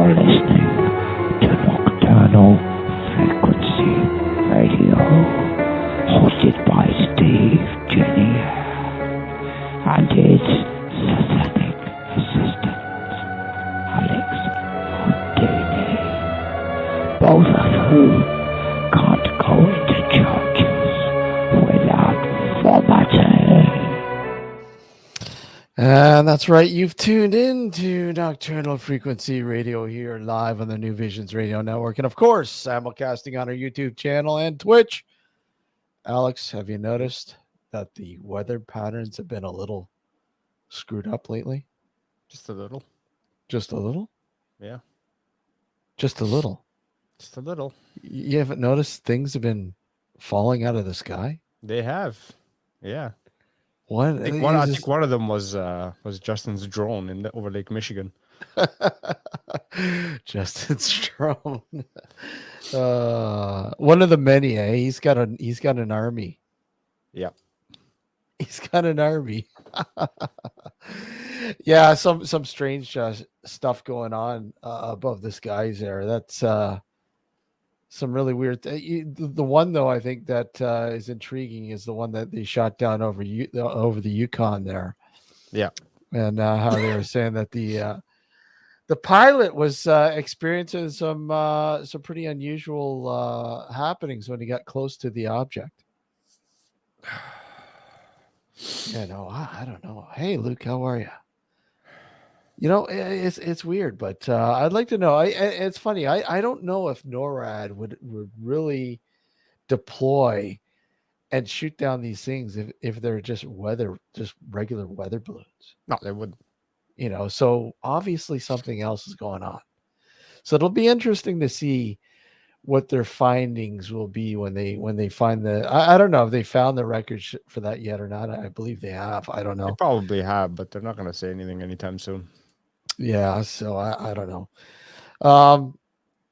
You're listening to Nocturnal Frequency Radio, hosted by Steve Jenny and his satanic assistant, Alex Houdini, both of whom can't go into churches without vomiting. And that's right. You've tuned in to Nocturnal Frequency Radio here live on the New Visions Radio Network. And of course, simulcasting on our YouTube channel and Twitch. Alex, have you noticed that the weather patterns have been a little screwed up lately? Just a little. Just a little? Yeah. Just a little. Just a little. You haven't noticed things have been falling out of the sky? They have. Yeah. What? I think one of them was Justin's drone over Lake Michigan. Justin's drone. One of the many, eh? He's got an army. Yeah. He's got an army. Yeah, some strange stuff going on above the skies there. That's some really weird. The one though, I think that is intriguing is the one that they shot down over the Yukon there. Yeah, and how they were saying that the pilot was experiencing some pretty unusual happenings when he got close to the object. Yeah, no, I don't know. Hey, Luke, how are you? You know, it's weird, but I'd like to know. It's funny. I don't know if NORAD would really deploy and shoot down these things if they're just regular weather balloons. No, they wouldn't. You know, so obviously something else is going on. So it'll be interesting to see what their findings will be when they find the. I don't know if they found the records for that yet or not. I believe they have. I don't know. They probably have, but they're not going to say anything anytime soon. Yeah, so I don't know.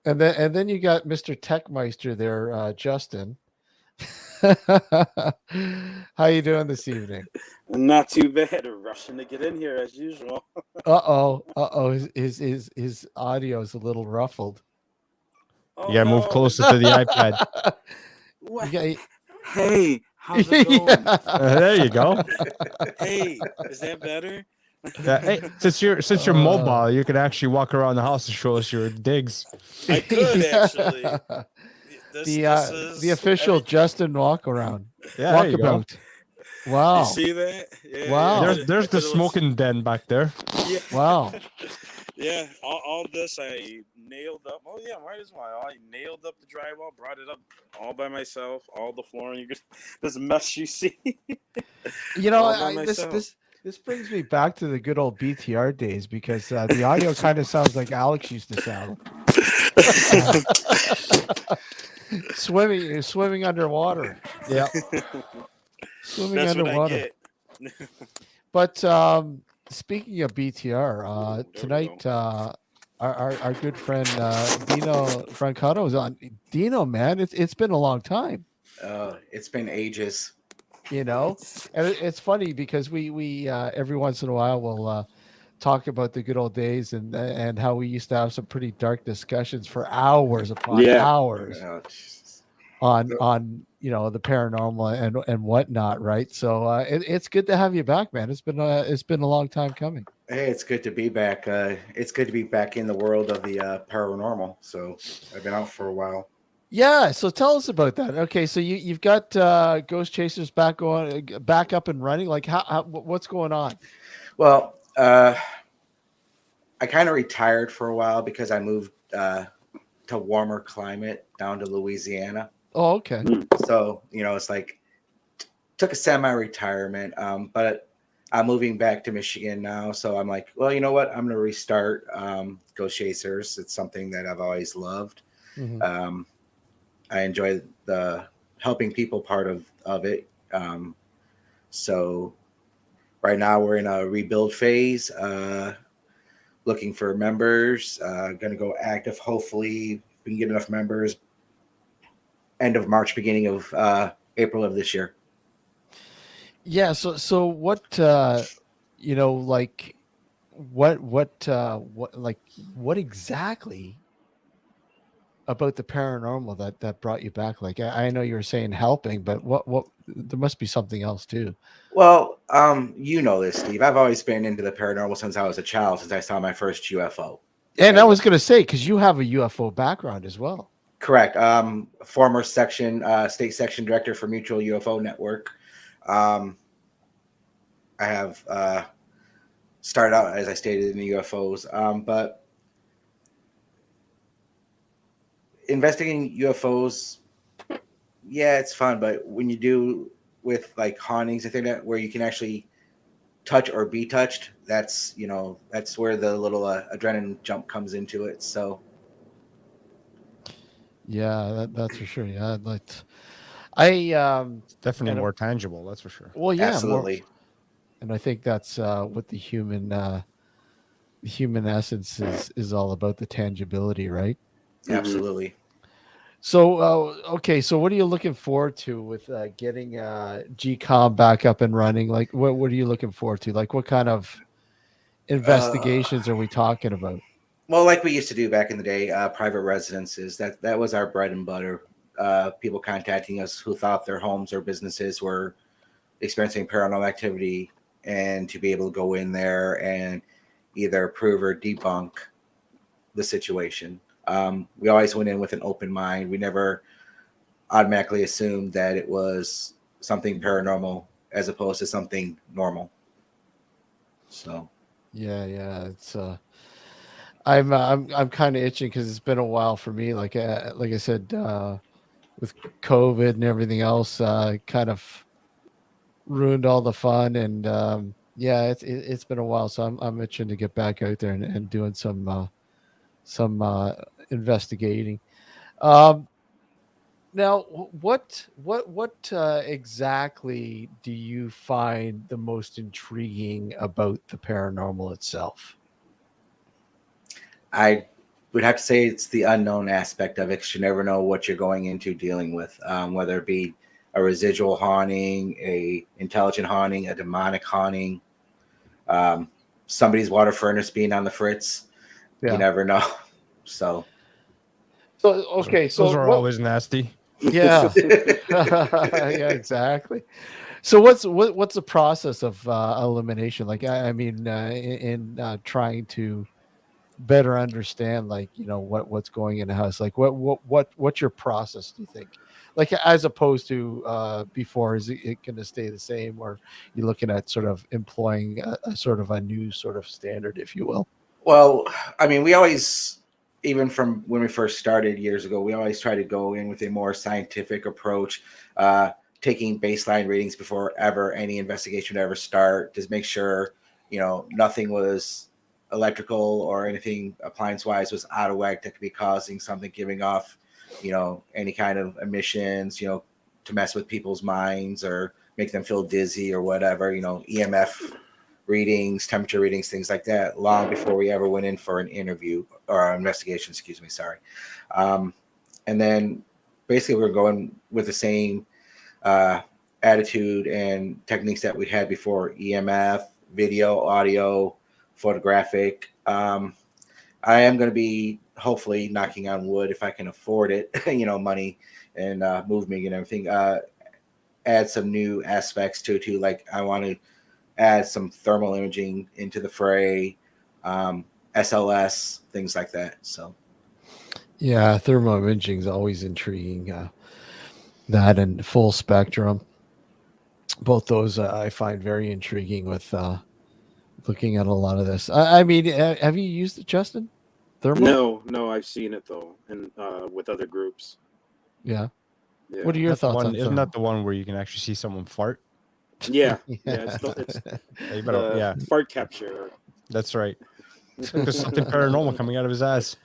And then you got Mr. Techmeister there, Justin. How you doing this evening? Not too bad. Rushing to get in here as usual. Uh-oh. His audio is a little ruffled. Oh, Yeah, move closer to the iPad. What? Yeah, Hey, how's it going? yeah. There you go. Hey, is that better? Yeah, hey, since you're mobile, you can actually walk around the house and show us your digs. I could actually. The official Justin walk around. Yeah, there you go. Walkabout. Wow. You see that? Yeah, Wow. There's the smoking den back there. Yeah. Wow. Yeah, all this I nailed up. Oh yeah, might as well. I nailed up the drywall, brought it up all by myself. All the flooring, you could this mess you see. You know, All by myself. this brings me back to the good old BTR days because the audio kind of sounds like Alex used to sound. Swimming underwater. Yeah. Swimming That's underwater. what I get. But speaking of BTR, There we tonight go. our good friend Dino Brancato is on. Dino, man, it's been a long time. It's been ages. You know, and it's funny because we every once in a while we'll talk about the good old days and how we used to have some pretty dark discussions for hours upon hours Oh, Jesus. on you know the paranormal and whatnot, right? So it's good to have you back, man. It's been a long time coming. Hey, it's good to be back. It's good to be back in the world of the paranormal. So I've been out for a while. Yeah, so tell us about that. Okay, so you've got Ghost Chasers back up and running. Like what's going on? Well, I kind of retired for a while because I moved to warmer climate down to Louisiana. Oh, okay. So, you know, it's like took a semi-retirement, but I'm moving back to Michigan now. So I'm like, well, you know what? I'm going to restart Ghost Chasers. It's something that I've always loved. Mm-hmm. I enjoy the helping people part of it. So right now we're in a rebuild phase, looking for members, going to go active. Hopefully we can get enough members end of March, beginning of April of this year. Yeah. So what, like what exactly about the paranormal that brought you back? Like, I know you were saying helping, but what there must be something else too. Well, you know this, Steve. I've always been into the paranormal since I was a child, since I saw my first UFO. And I As was going to say, because you have a UFO background as well. Correct. Former state section director for Mutual UFO Network. Um, I have started out, as I stated, in the UFOs, but investigating UFOs, yeah, it's fun. But when you do with like hauntings, I think that where you can actually touch or be touched, that's that's where the little adrenaline jump comes into it. So Yeah, that's for sure. Yeah, I'd like I It's definitely and more tangible, that's for sure. well, yeah, more, absolutely, and I think that's what the human essence is all about, the tangibility, right? Mhm. absolutely. So, okay, so what are you looking forward to with getting GCOM back up and running? Like, what are you looking forward to? Like, what kind of Uh, investigations are we talking about? well, like we used to do back in the day, private residences. That was our bread and butter. People contacting us who thought their homes or businesses were experiencing paranormal activity, and to be able to go in there and either prove or debunk the situation. We always went in with an open mind. We never automatically assumed that it was something paranormal as opposed to something normal. So, Yeah, it's I'm kind of itching because it's been a while for me. Like I said, with COVID and everything else, kind of ruined all the fun. And yeah, it's been a while, so I'm itching to get back out there and doing some investigating. Um, Now, what exactly do you find the most intriguing about the paranormal itself? I would have to say it's the unknown aspect of it, 'cause you never know what you're going into dealing with, whether it be a residual haunting, a intelligent haunting, a demonic haunting, um, somebody's water furnace being on the fritz. You Yeah. never know. So, So Those are, okay, those so are what? always nasty. Yeah, yeah, exactly. So what's the process of elimination? Like, I mean, in trying to better understand, like, what's going in the house. Like, what's your process, do you think? Like, as opposed to before, is it going to stay the same, or you're looking at sort of employing a sort of a new sort of standard, if you will? well, I mean, we always, even from when we first started years ago, we always try to go in with a more scientific approach, uh, taking baseline readings before ever any investigation would ever start, to make sure, nothing was electrical or anything appliance wise was out of whack that could be causing something, giving off, any kind of emissions, to mess with people's minds or make them feel dizzy or whatever, EMF readings, temperature readings, things like that, long before we ever went in for an interview or an investigation. Excuse me, sorry. Um, and then basically we're going with the same uh, attitude and techniques that we had before: EMF, video, audio, photographic. I am going to be hopefully, knocking on wood, if I can afford it, money and movement and everything. Add some new aspects to it too. Like, I want to add some thermal imaging into the fray, um, SLS, things like that. So, Yeah, thermal imaging is always intriguing. That and full spectrum, both those I find very intriguing with looking at a lot of this. I mean, have you used it, Justin? Thermal? No, I've seen it though, and with other groups. Yeah. Yeah, What are your That's the thoughts one. on Isn't that thermal? the one where you can actually see someone fart? yeah. It's Yeah, you better. the Yeah, fart capture. that's right. There's something paranormal coming out of his ass.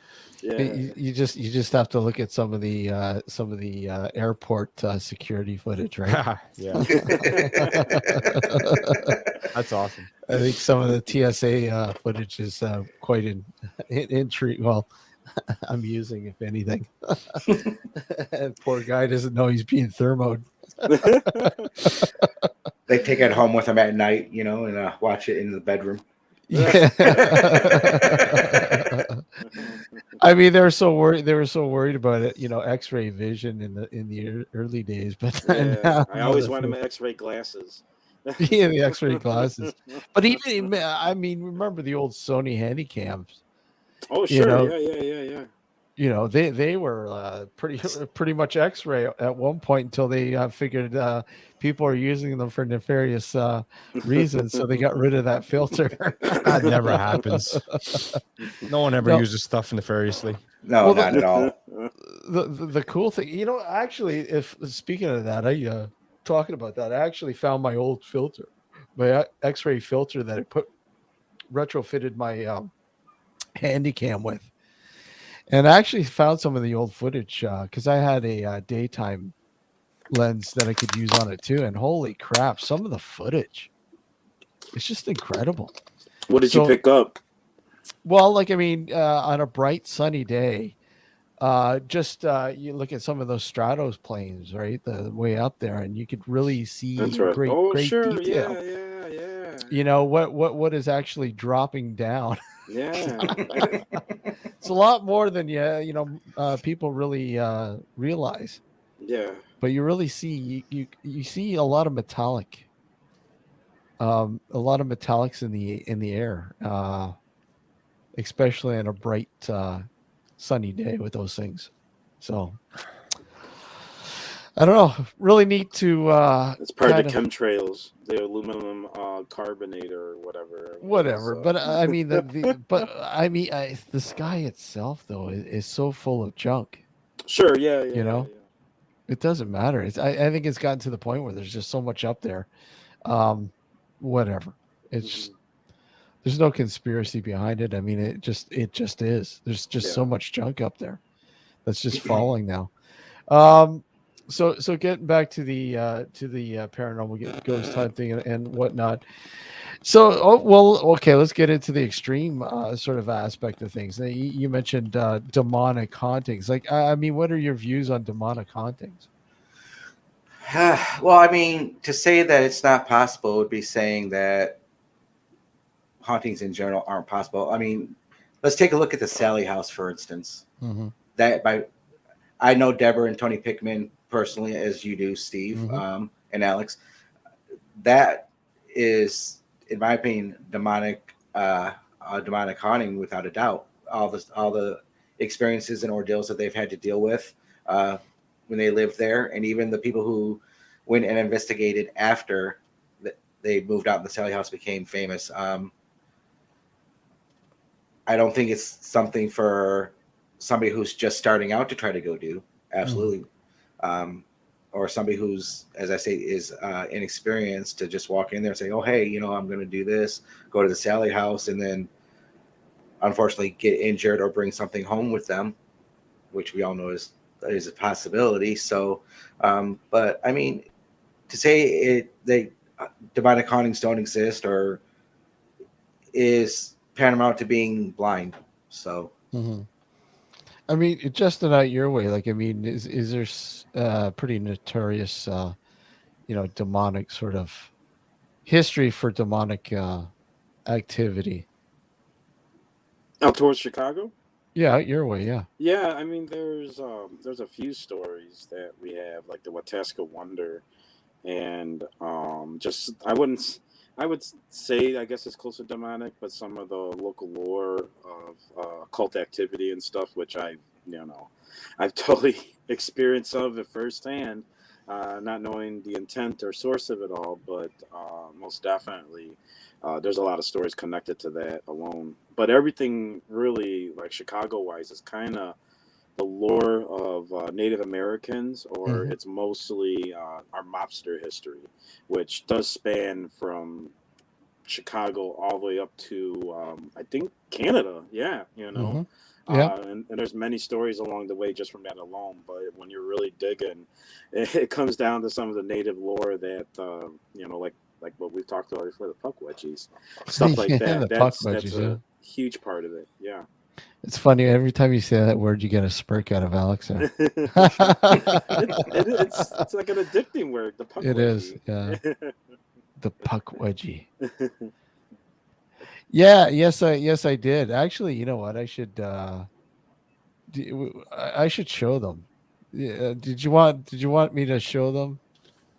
Yeah, You just have to look at some of the airport security footage, right? Yeah, that's awesome. I think some of the TSA footage is quite intriguing. Well, amusing, if anything. And poor guy doesn't know he's being thermoed. they take it home with them at night, and watch it in the bedroom. Yeah. I mean, they were so worried. They were so worried about it, X-ray vision in the early days. But Yeah, now, I no, always wanted my X-ray glasses. yeah, the X-ray glasses. But even, I mean, remember the old Sony Handycams? Oh, You sure. know, Yeah. they were pretty much X-ray at one point until they figured people are using them for nefarious reasons, so they got rid of that filter. That never happens. No one ever No, uses stuff nefariously. No, well, not at all. the cool thing, actually, if speaking of that, I talking about that, I actually found my old filter, my X-ray filter that I retrofitted my Handycam with, and I actually found some of the old footage because I had a daytime lens that I could use on it too, and holy crap, some of the footage, it's just incredible. What did you So, pick up? well, like I mean, on a bright sunny day. Just you look at some of those Stratos planes, right? The way up there, and you could really That's see right. Oh, great sure. detail. Yeah. What is actually dropping down. Yeah. It's a lot more than people really realize. Yeah. But you really see you see a lot of metallics in the air, especially on a bright sunny day with those things. So I don't know. Really neat to It's part of kind the of chemtrails, the aluminum carbonate or whatever. whatever. So. But I mean the sky itself though is so full of junk. Sure. Yeah. It doesn't matter. I think it's gotten to the point where there's just so much up there. Whatever. It's just, there's no conspiracy behind it. I mean, it just is. There's just so much junk up there that's just falling now. So getting back to the paranormal ghost type thing and whatnot. So, okay, let's get into the extreme sort of aspect of things. Now, you mentioned demonic hauntings. Like, I mean, what are your views on demonic hauntings? Well, I mean, to say that it's not possible would be saying that hauntings in general aren't possible. I mean, let's take a look at the Sally House, for instance. Mm-hmm. I know Deborah and Tony Pickman personally, as you do, Steve, Mm-hmm. And Alex. That is, in my opinion, demonic haunting without a doubt. All the experiences and ordeals that they've had to deal with when they lived there, and even the people who went and investigated after they moved out and the Sally House became famous. I don't think it's something for somebody who's just starting out to try to go do. Absolutely. Or somebody who's, as I say, is inexperienced to just walk in there and say, oh, hey, I'm going to do this, go to the Sally House, and then unfortunately get injured or bring something home with them, which we all know is a possibility. So, but I mean, to say demonic hauntings don't exist or is paramount to being blind. So, I mean, just not your way. Like, I mean, is there pretty notorious, demonic sort of history for demonic activity? Out towards Chicago? Yeah, your way. Yeah. Yeah, I mean, there's a few stories that we have, like the Wataska Wonder, and I would say, I guess it's close to demonic, but some of the local lore of cult activity and stuff, which I've totally experienced of it firsthand, not knowing the intent or source of it all, but most definitely there's a lot of stories connected to that alone. But everything really, like Chicago-wise, is kind of the lore of Native Americans, or it's mostly our mobster history, which does span from Chicago all the way up to I think Canada. Yeah, Yeah. And there's many stories along the way just from that alone. But when you're really digging, it comes down to some of the native lore that like what we've talked about before, the puck wedgies, stuff like that. That's a huge part of it. Yeah. It's funny. Every time you say that word, you get a smirk out of Alex. It's like an addicting word. The puck wedgie. It is. Yeah. The puck wedgie. Yeah, yes I did. Actually, you know what? I should show them. Yeah, did you want me to show them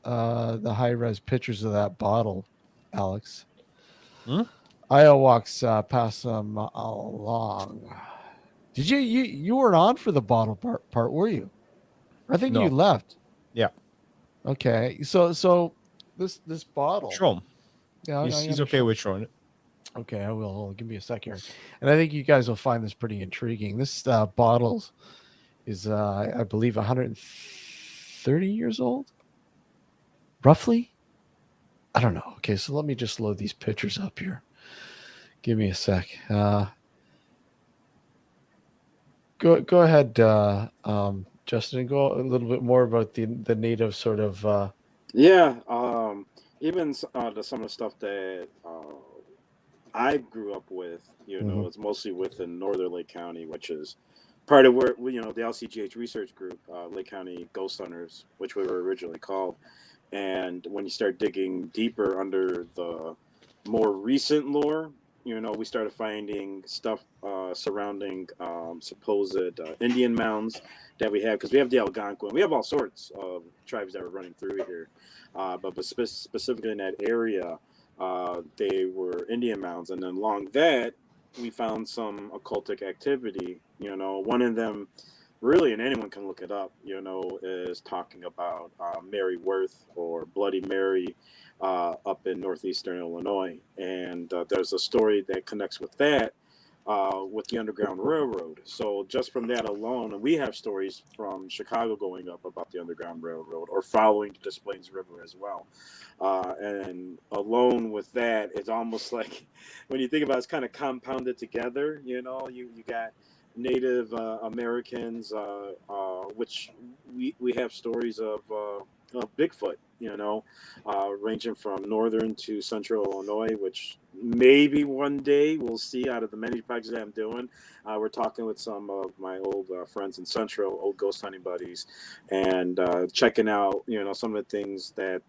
the high res pictures of that bottle, Alex? Hmm? I walks past them along. Did you weren't on for the bottle part, were you? I think you No. left. Yeah. Okay. So this bottle. Show him. Yeah, I'm He's gonna okay show. with showing it. Okay, I will. Give me a sec here, and I think you guys will find this pretty intriguing. This bottle is, I believe, 130 years old, roughly. I don't know. Okay, so let me just load these pictures up here. Give me a sec. Go ahead, Justin, and go a little bit more about the native sort of. Yeah, even some of the stuff that I grew up with, Mhm. it's mostly within Northern Lake County, which is part of where the LCGH research group, Lake County Ghost Hunters, which we were originally called. And when you start digging deeper under the more recent lore, we started finding stuff surrounding supposed Indian mounds that we have, because we have the Algonquin. We have all sorts of tribes that were running through here. But specifically in that area, they were Indian mounds. And then along that, we found some occultic activity. One of them, really, and anyone can look it up, is talking about Mary Worth, or Bloody Mary, up in northeastern Illinois. And there's a story that connects with that, with the Underground Railroad. So just from that alone, and we have stories from Chicago going up about the Underground Railroad, or following the Des Plaines River as well. And alone with that, it's almost like, when you think about it, it's kind of compounded together. You got Native Americans, which we have stories of Bigfoot, ranging from northern to central Illinois, which maybe one day we'll see out of the many projects that I'm doing. We're talking with some of my old friends in Central, old ghost hunting buddies, and checking out, some of the things that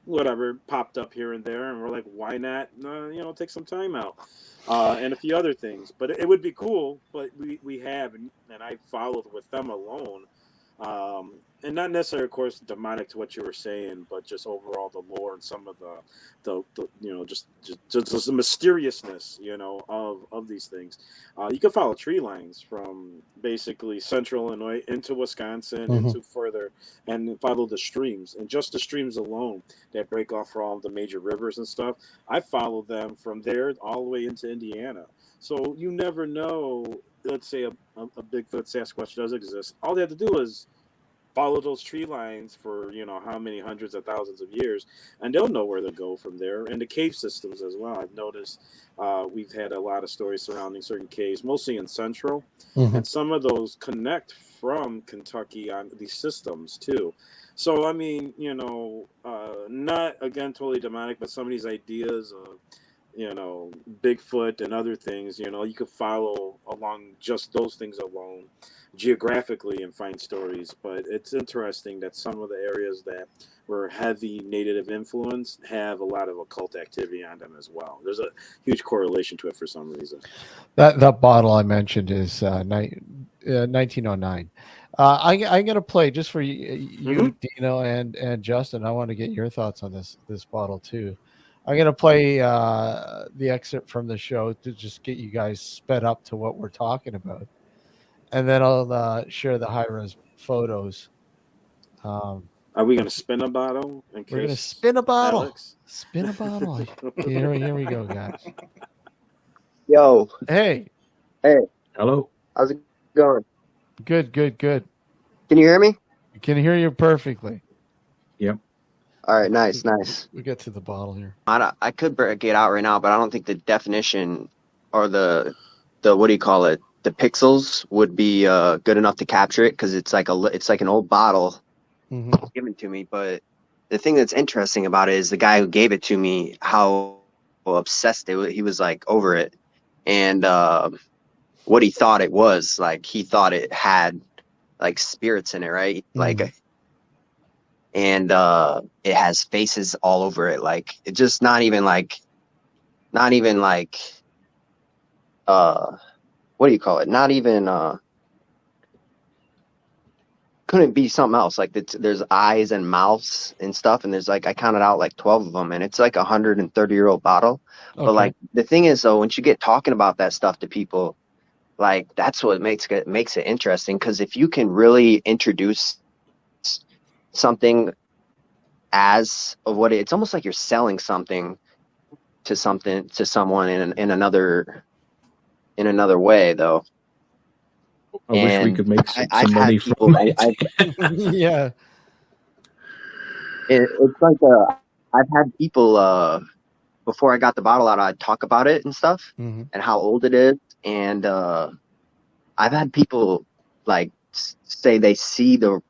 whatever popped up here and there, and we're like, why not, take some time out, and a few other things. But it would be cool. But we have, and I followed with them alone. And not necessarily, of course, demonic to what you were saying, but just overall the lore and some of the just the mysteriousness, of these things. You can follow tree lines from basically central Illinois into Wisconsin, Mhm. into further, and follow the streams. And just the streams alone that break off from all the major rivers and stuff, I followed them from there all the way into Indiana. So you never know. Let's say a Bigfoot Sasquatch does exist. All they have to do is follow those tree lines for how many hundreds of thousands of years, and they'll know where to go from there. And the cave systems as well. I've noticed we've had a lot of stories surrounding certain caves, mostly in central, Mhm. and some of those connect from Kentucky on these systems too. So I mean, not again totally demonic, but some of these ideas of Bigfoot and other things, you could follow along just those things alone geographically and find stories. But it's interesting that some of the areas that were heavy native influence have a lot of occult activity on them as well. There's a huge correlation to it for some reason. That bottle I mentioned is 1909. I'm going to play just for you, Dino, and Justin. I want to get your thoughts on this bottle too. I'm going to play the excerpt from the show to just get you guys sped up to what we're talking about, and then I'll share the high res photos. Are we going to spin a bottle and We're going to kiss spin a bottle. Alex? Spin a bottle. Here we go, guys. Yo, Hey, hey, Hello. how's it going? good. Can you hear me? I can hear you perfectly. Yep. All right, nice. We get to the bottle here. I could break it out right now, but I don't think the definition or the what do you call it? The pixels would be good enough to capture it, because it's like an old bottle Mm-hmm. given to me. But the thing that's interesting about it is the guy who gave it to me, how obsessed he was like over it, and what he thought it was. Like, he thought it had like spirits in it, right? Like, and it has faces all over it. Like, it's just not even like not even like what do you call it? Not even couldn't be something else. Like there's eyes and mouths and stuff, and there's like I counted out like 12 of them, and it's like 130-year-old bottle. Okay. But like the thing is though, once you get talking about that stuff to people, like that's what makes it interesting. Because if you can really introduce something as of what it's almost like you're selling something to someone in another way though. I wish we And could make I've some had money people, from it. Yeah. it's like I've had people before I got the bottle out, I'd talk about it and stuff Mhm. and how old it is. And I've had people like say they see the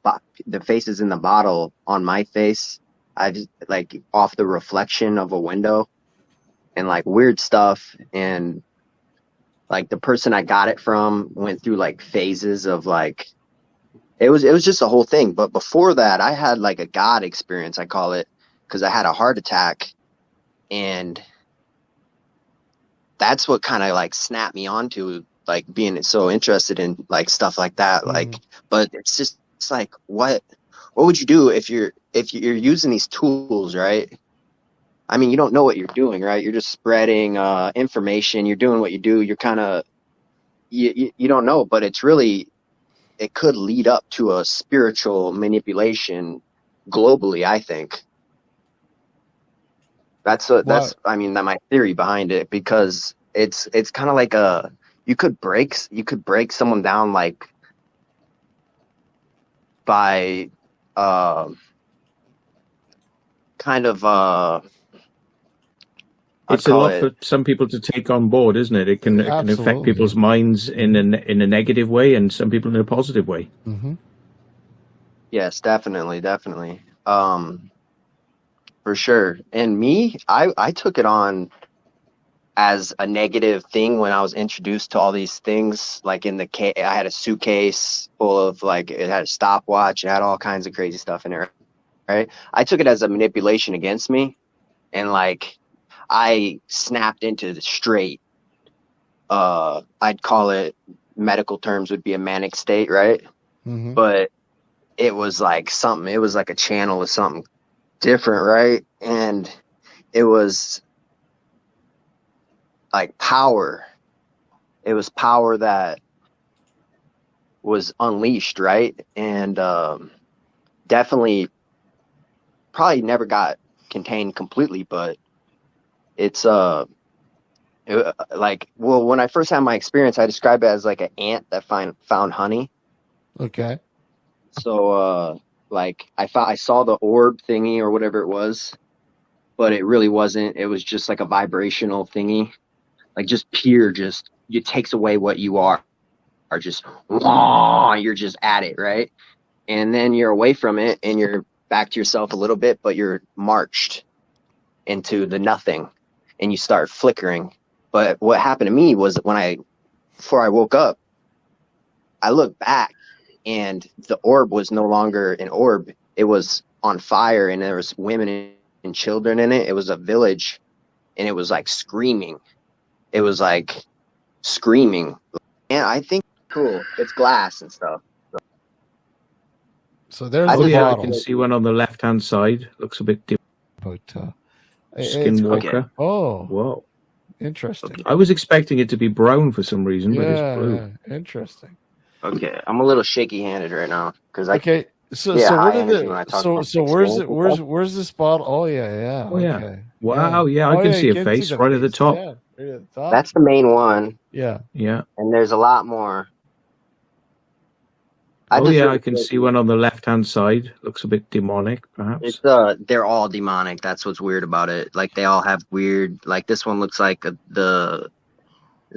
faces in the bottle on my face. I just like off the reflection of a window and like weird stuff. And like the person I got it from went through like phases of like, it was just a whole thing. But before that, I had like a God experience, I call it, because I had a heart attack. And that's what kind of like snapped me onto like being so interested in like stuff like that. Like, but it's like, what would you do if you're using these tools, right? I mean, you don't know what you're doing, right? You're just spreading information. You're doing what you do. You're kind of, you don't know, but it's really, it could lead up to a spiritual manipulation globally, I think. That's I mean, that my theory behind it, because it's kind of like you could break someone down like by kind of It's a lot for some people to take on board, isn't it? It can affect people's minds in a negative way, and some people in a positive way. Mm-hmm. Yes, definitely. For sure. And me, I took it on as a negative thing when I was introduced to all these things. Like I had a suitcase full of like, it had a stopwatch, it had all kinds of crazy stuff in it, right? I took it as a manipulation against me, and like I snapped into the straight, I'd call it, medical terms would be a manic state, right? Mm-hmm. But it was like something, it was like a channel of something different, right? And it was like power. It was power that was unleashed, right? And definitely probably never got contained completely, but it's like, well, when I first had my experience, I described it as like an ant that found honey. Okay. So like I saw the orb thingy or whatever it was, but it really wasn't. It was just like a vibrational thingy, like just pure, just it takes away what you are just you're just at it, right? And then you're away from it and you're back to yourself a little bit, but you're marched into the nothing and you start flickering. But what happened to me was before I woke up, I looked back and the orb was no longer an orb. It was on fire and there was women and children in it. It was a village and it was like screaming. It was like screaming. And I think cool. It's glass and stuff. So there's Oh the yeah, I bottle. can see one on the left-hand side. Looks a bit different. But Skinwalker. Okay. Oh, Whoa. interesting. I was expecting it to be brown for some reason, but it's blue. Yeah, interesting. Okay, I'm a little shaky-handed right now because Okay, so yeah, so high what are energy when I talk about where's experience. where's this bottle? Oh yeah. Oh, yeah. Okay. Wow, yeah, I Oh, can yeah, see you a can face the right at the face. top. Yeah, right at the top. That's the main one, yeah. Yeah. and there's a lot more. Oh yeah, I can see one on the left-hand side. Looks a bit demonic, perhaps. It's they're all demonic. That's what's weird about it. Like they all have weird. Like this one looks like this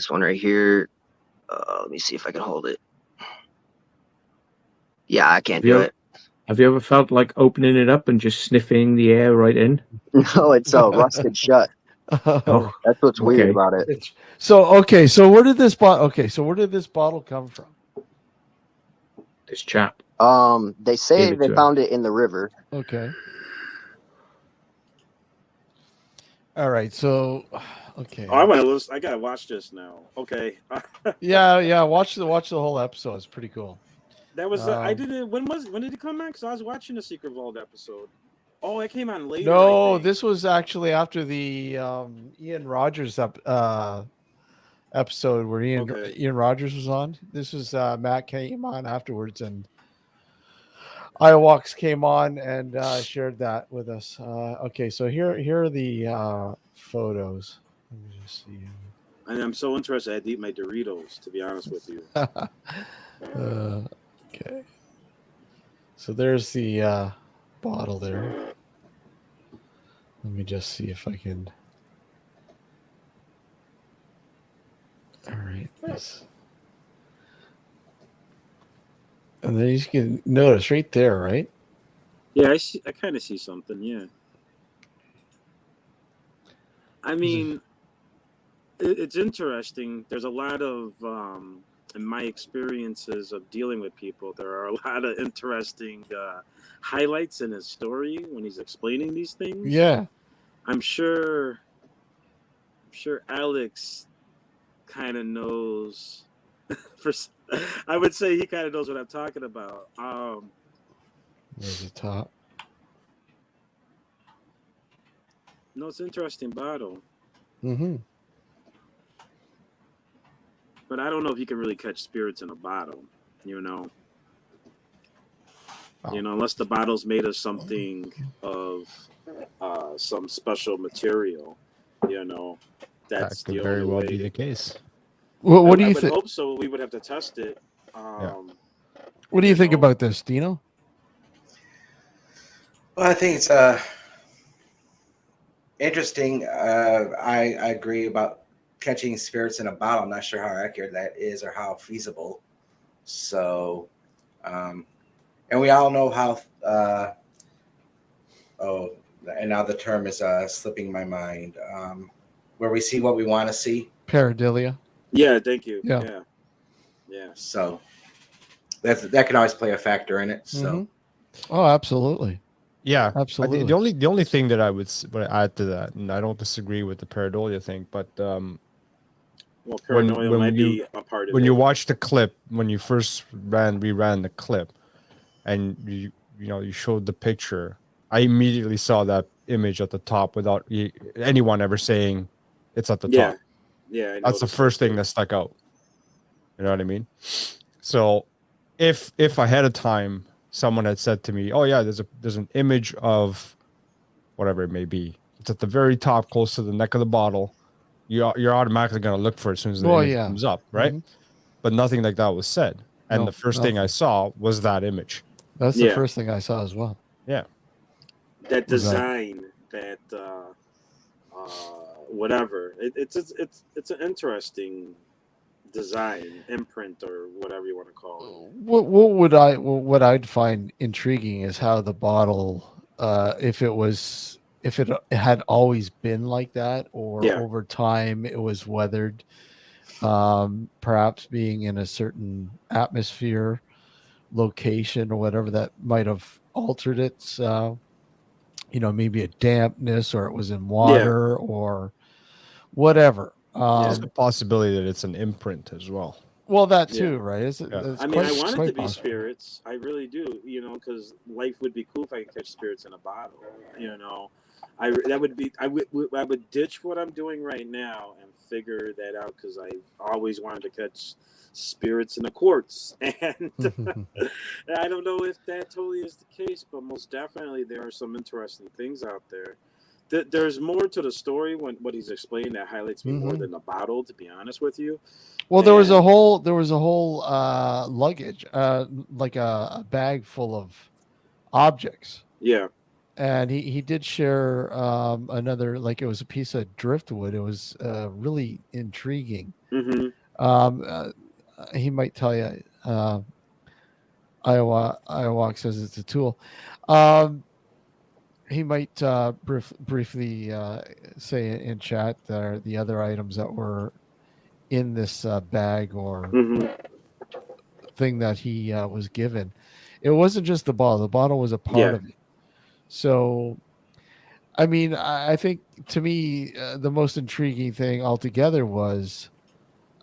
one right here. Let me see if I can hold it. Yeah, I can't do it. Have you ever felt like opening it up and just sniffing the air right in? No, it's rusted shut. Oh, That's what's weird about it. So where did this bottle come from? This chap. They say they found it in the river. Okay. All right. So Okay. Oh, I want to listen. I gotta watch this now. Okay. Yeah. Watch the whole episode. It's pretty cool. That was I didn't. When did it come out? Because I was watching the Secret Vault episode. Oh, it came on later. No, this was actually after the Ian Rogers episode where Ian Rogers was on. This was Matt came on afterwards, and Iowalks came on and shared that with us. Okay, so here are the photos. Let me just see. And I'm so interested. I had to eat my Doritos, to be honest with you. Okay. So there's the bottle there. Let me just see if I can. All right. And then you can notice right there, right? Yeah, I see. I kind of see something. Yeah. I mean, it's interesting. There's a lot of, in my experiences of dealing with people, there are a lot of interesting highlights in his story when he's explaining these things. Yeah. I'm sure Alex kind of knows. I would say he kind of knows what I'm talking about. There's the top. No, it's an interesting bottle. Mm-hmm. But I don't know if you can really catch spirits in a bottle, unless the bottle's made of something of some special material, that's that could the very only well way. be the case. Well, what do you think? I hope so. We would have to test it. What do you think about this, Dino? Well, I think it's interesting. I agree about catching spirits in a bottle. I'm not sure how accurate that is or how feasible. So, and we all know how. And now the term is slipping my mind. Where we see what we want to see. Pareidolia. Yeah, thank you. Yeah. So that can always play a factor in it. So. Mm-hmm. Oh, absolutely. Yeah, absolutely. The only thing that I would add to that, and I don't disagree with the pareidolia thing, but well, paranoia might be a part of it. When you watch the clip, when you first reran the clip, and you showed the picture, I immediately saw that image at the top without anyone ever saying it's at the top. Yeah, that's the first thing that stuck out. You know what I mean? So, if ahead of time someone had said to me, "Oh yeah, there's an image of whatever it may be. It's at the very top, close to the neck of the bottle," you're automatically going to look for it as soon as the image comes up, right? Mm-hmm. But nothing like that was said, and the first thing I saw was that image. That's the first thing I saw as well. Yeah, that design, that whatever. It's an interesting design, imprint, or whatever you want to call it. What I'd find intriguing is how the bottle, if it had always been like that, or over time it was weathered, perhaps being in a certain atmosphere, location, or whatever that might have altered its, maybe a dampness, or it was in water, or whatever. There's a possibility that it's an imprint as well. Well, that too, right? I mean, I want it to be spirits. I really do, because life would be cool if I could catch spirits in a bottle. I would ditch what I'm doing right now and figure that out, because I've always wanted to catch spirits in a quartz, and I don't know if that totally is the case, but most definitely there are some interesting things out there. There's more to the story when what he's explaining that highlights me more than the bottle, to be honest with you. Well, there was a whole luggage, like a bag full of objects. Yeah. And he did share another, like it was a piece of driftwood. It was really intriguing. Mm-hmm. He might tell you, Iowalk says it's a tool. He might briefly say in chat there the other items that were in this bag or thing that he was given. It wasn't just the bottle. The bottle was a part of it. So I mean, I think to me the most intriguing thing altogether was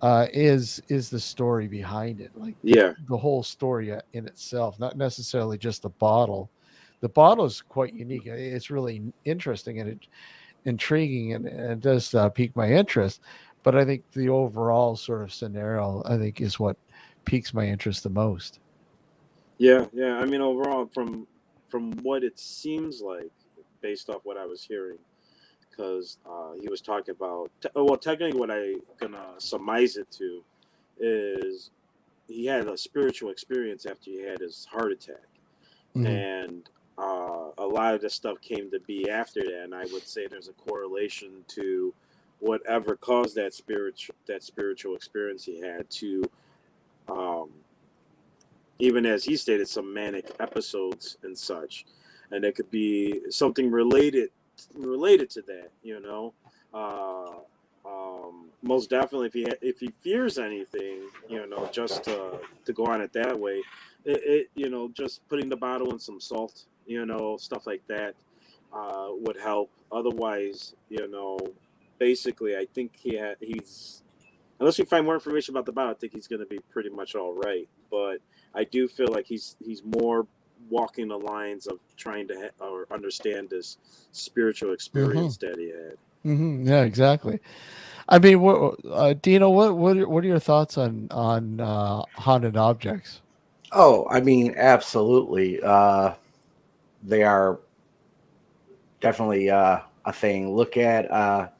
is the story behind it, like Yeah, the whole story in itself, not necessarily just the bottle. The bottle is quite unique. It's really interesting and intriguing, and it does pique my interest. But I think the overall sort of scenario, I think, is what piques my interest the most. yeah, yeah. I mean, overall, from what it seems like, based off what I was hearing, because he was talking about. Well, technically, what I gonna surmise it to is he had a spiritual experience after he had his heart attack, Mhm. and a lot of this stuff came to be after that. And I would say there's a correlation to whatever caused that spiritual experience he had to, um, even as he stated, some manic episodes and such, and it could be something related to that. Most definitely, if he fears anything, just to go on it that way, just putting the bottle in some salt, stuff like that, would help. Otherwise, basically, I think he's unless we find more information about the bot, I think he's going to be pretty much all right. But I do feel like he's more walking the lines of trying to or understand this spiritual Mhm. experience that he had. Yeah, exactly. I mean, Dino, what are your thoughts on haunted objects? Oh, I mean, absolutely. They are definitely a thing. Look at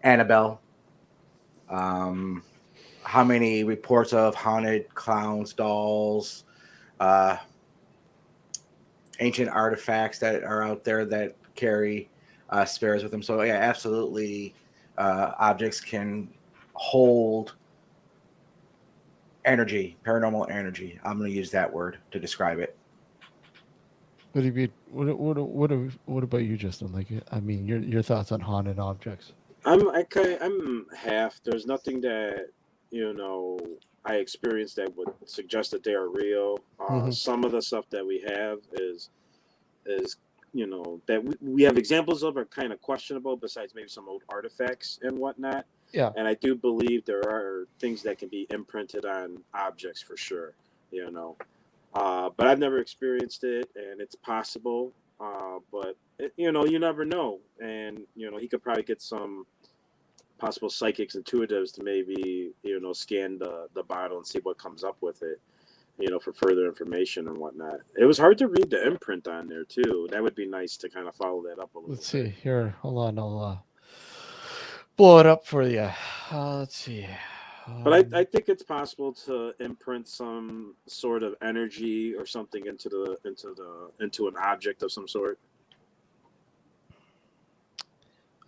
Annabelle. Um, how many reports of haunted clowns, dolls, uh, ancient artifacts that are out there that carry spirits with them? So yeah, absolutely, objects can hold energy, paranormal energy. I'm going to use that word to describe it. What do you mean? What about you, Justin? Like, I mean, your thoughts on haunted objects? I'm half. There's nothing that you know I experienced that would suggest that they are real. Hmm. Some of the stuff that we have is that we have examples of are kind of questionable. Besides maybe some old artifacts and whatnot. Yeah. And I do believe there are things that can be imprinted on objects for sure. But I've never experienced it, and it's possible. But you never know, and he could probably get some possible psychics intuitives to maybe scan the bottle and see what comes up with it. For further information and whatnot. It was hard to read the imprint on there too. That would be nice to kind of follow that up a little Let's see bit. here. Hold on, I'll blow it up for you. Let's see. But I Um, think it's possible to imprint some sort of energy or something into an object of some sort.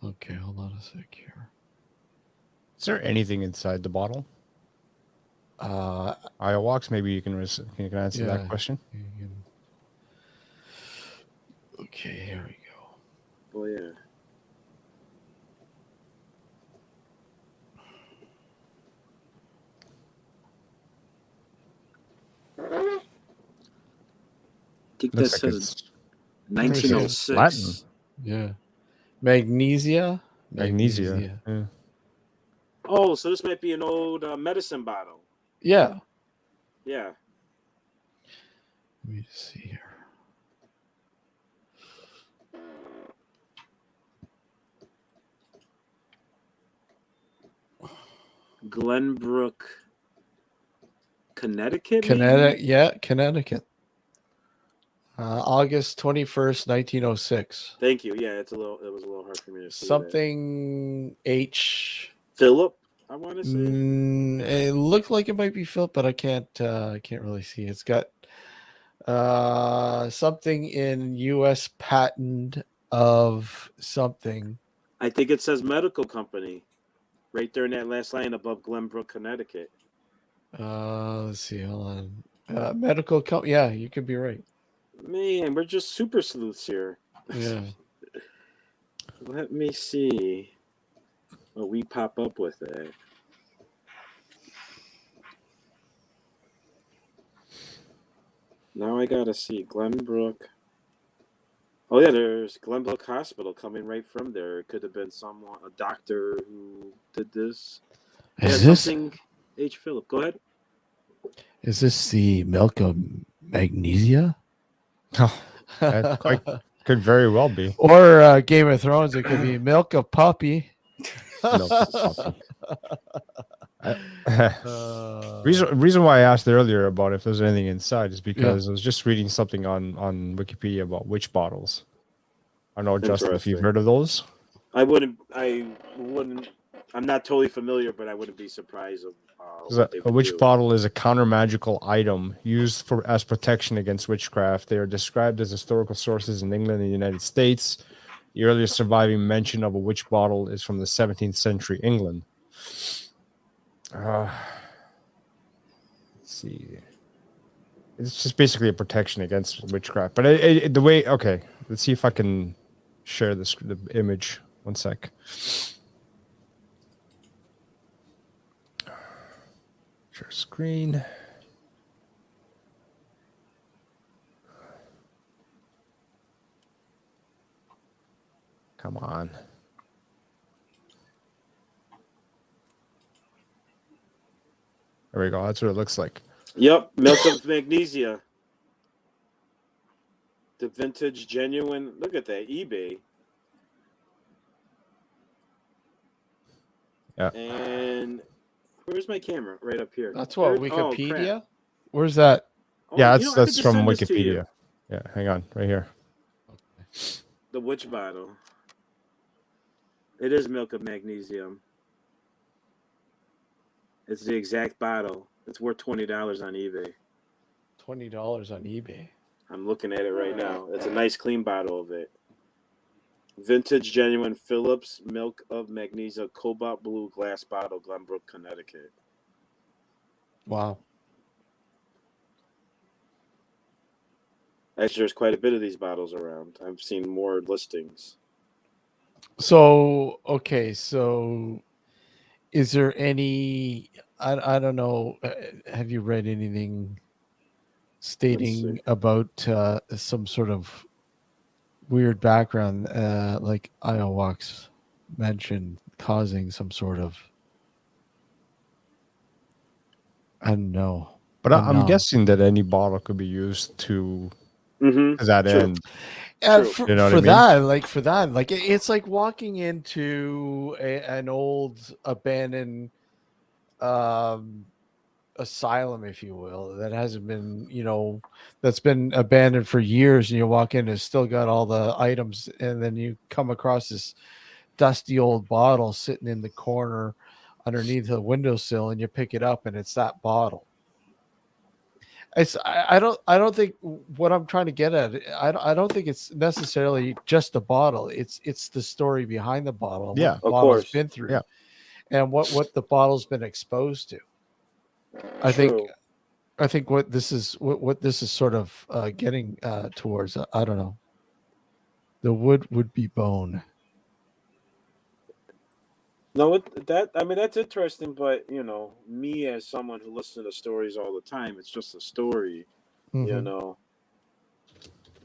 okay, hold on a sec here. Is there anything inside the bottle? Uh, Iowax, maybe you can answer that yeah. question. you can- Okay, here we go. Oh yeah. I think that Looks like says it's There's a, Latin. 1906. yeah, magnesia, Magnesia. magnesia. Yeah. Oh, so this might be an old medicine bottle. Yeah. Yeah. Let me just see here. Glenbrook, Connecticut, maybe? Connecticut. August 21st, 1906. Thank you. Yeah, it was a little hard for me to see that. Something H. Philip, I want to say. It looked like it might be Philip, but I can't really see. It's got something in U.S. patent of something. I think it says medical company right there in that last line above Glenbrook, Connecticut. Let's see. Hold on. Medical company. Yeah, you could be right. Man, we're just super sleuths here. Yeah. Let me see what we pop up with it. Now I gotta see Glenbrook. Oh yeah, there's Glenbrook Hospital coming right from there. It could have been a doctor who did this. Yeah, Is this something. H. Phillip, go ahead. the milk of magnesia? Oh, that quite could very well be. Or Game of Thrones, it could be milk of puppy. Milk of puppy. Uh, Reason why I asked earlier about if there's anything inside is yeah. because I was just reading something on Wikipedia about witch bottles. I don't know, Justin, if you've Interesting. heard of those. I wouldn't. I'm not totally familiar, but I wouldn't be surprised of what they A would witch do. bottle is a counter magical item used as protection against witchcraft. They are described as historical sources in England and the United States. The earliest surviving mention of a witch bottle is from the 17th century England. Let's see. It's just basically a protection against witchcraft. But the way, okay, let's see if I can share the image. One sec. Share screen. Come on. There we go. That's what it looks like. Yep, milk of magnesia. The vintage, genuine. Look at that eBay. Yeah. And where's my camera? Right up here. That's what, There- oh, Wikipedia? crap. Where's that? Oh, Yeah, you that's know, I could that's just from send this to you. Wikipedia. Yeah, hang on, right here. The witch bottle. It is milk of magnesium. It's the exact bottle. It's worth $20 on eBay. $20 on eBay. I'm looking at it right now. It's a nice clean bottle of it. Vintage genuine Phillips milk of magnesia cobalt blue glass bottle, Glenbrook, Connecticut. Wow. Actually, there's quite a bit of these bottles around. I've seen more listings. So, okay, so is there any, I don't know, have you read anything stating about some sort of weird background, like ayahuasca mentioned causing some sort of, I don't know. But I'm guessing that any bottle could be used to that True. end. For, You know what for I mean? that, like it's like walking into an old abandoned asylum, if you will, that hasn't been, that's been abandoned for years, and you walk in, it's still got all the items, and then you come across this dusty old bottle sitting in the corner underneath the windowsill, and you pick it up, and it's that bottle. I don't think what I'm trying to get at. I don't think it's necessarily just a bottle. It's the story behind the bottle. Yeah, what the of bottle's course. been through. Yeah. And what the bottle's been exposed to. I think what this is sort of getting towards. I don't know. The wood would be bone. No, that's interesting, but me as someone who listens to stories all the time, it's just a story, Mhm.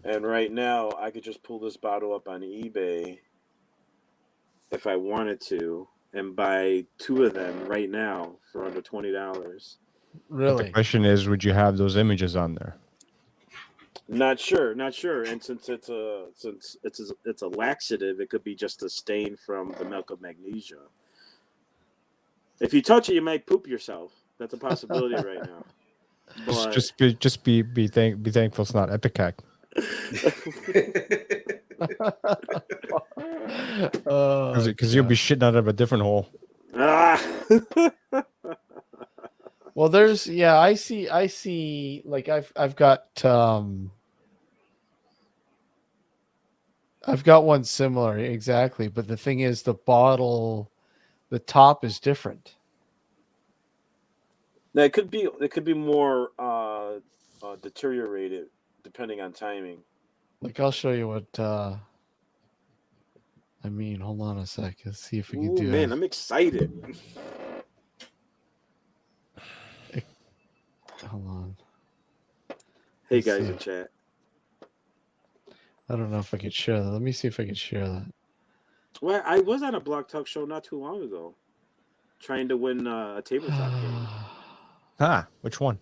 And right now, I could just pull this bottle up on eBay if I wanted to and buy 2 of them right now for under $20. But the Really? question is, would you have those images on there? Not sure. And since it's a laxative, it could be just a stain from the milk of magnesia. If you touch it, you might poop yourself. That's a possibility right now. But Just be thankful it's not Epicac. Because you'll be shitting out of a different hole. Well, I see like I've got one similar, exactly, but the thing is the bottle, the top is different. Now it could be more deteriorated depending on timing. Like I'll show you what I mean. Hold on a sec. Let's see if we can do Man, it. I'm excited. Hold on. Hey Let's guys see. in chat. I don't know if I could share that. Let me see if I can share that. Well, I was on a Blog Talk show not too long ago, trying to win a tabletop game. Which one?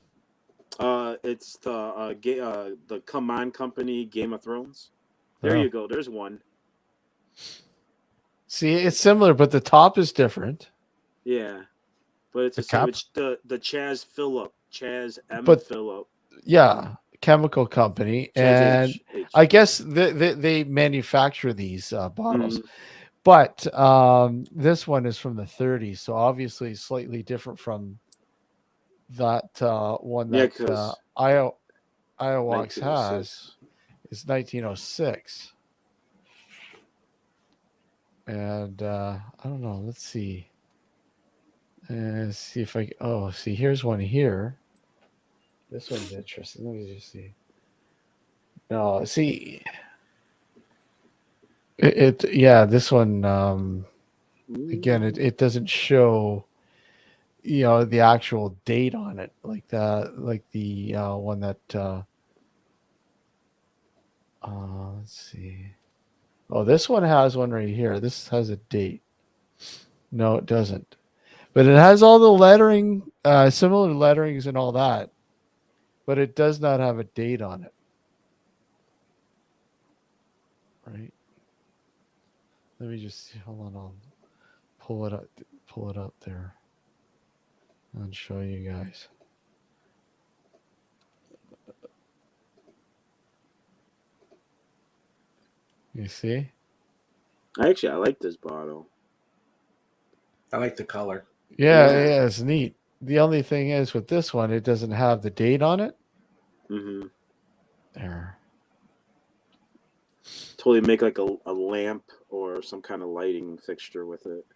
It's the Command Company Game of Thrones. There you go. There's one. See, it's similar, but the top is different. Yeah, but it's The the same. cap? It's the Chaz M. But- Phillip. Yeah, chemical company, and I guess they manufacture these bottles. But this one is from the 30s, so obviously slightly different from that one that Iowax has. It's 1906. And I don't know. Let's see. See if I. Oh, see, here's one here. This one's interesting. Let me just see. No, see. This one. Again, it doesn't show, the actual date on it like that, like the one that. Let's see. Oh, this one has one right here. This has a date. No, it doesn't. But it has all the lettering, similar letterings and all that. But it does not have a date on it. Right? Let me just see. Hold on. I'll pull it up there and show you guys. You see? I like this bottle. I like the color. Yeah, it's neat. The only thing is with this one, it doesn't have the date on it. Mm-hmm. There. Totally make like a lamp or some kind of lighting fixture with it.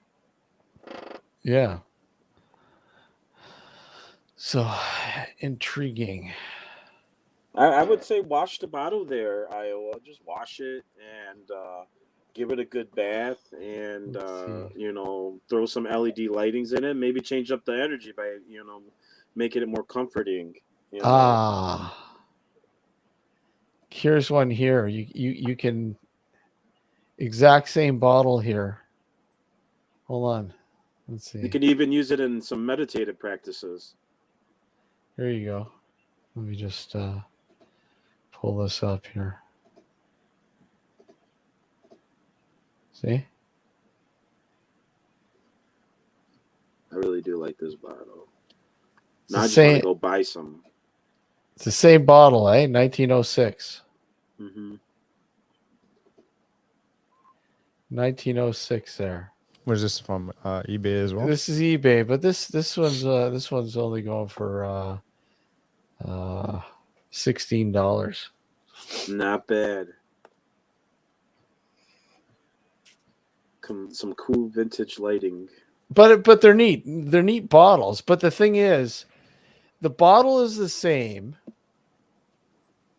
Yeah. So intriguing. I would say wash the bottle there, Iowa. Just wash it and give it a good bath and, throw some LED lightings in it. Maybe change up the energy by, making it more comforting. Here's one here. You can exact same bottle here. Hold on. Let's see. You could even use it in some meditative practices. Here you go. Let me just pull this up here. See? I really do like this bottle. Now I just want to go buy some. It's the same bottle, 1906. Mm-hmm. 1906 there. Where's this from? eBay as well? This is eBay, but this one's only going for $16. Not bad. Some cool vintage lighting. But they're neat. They're neat bottles. But the thing is, the bottle is the same,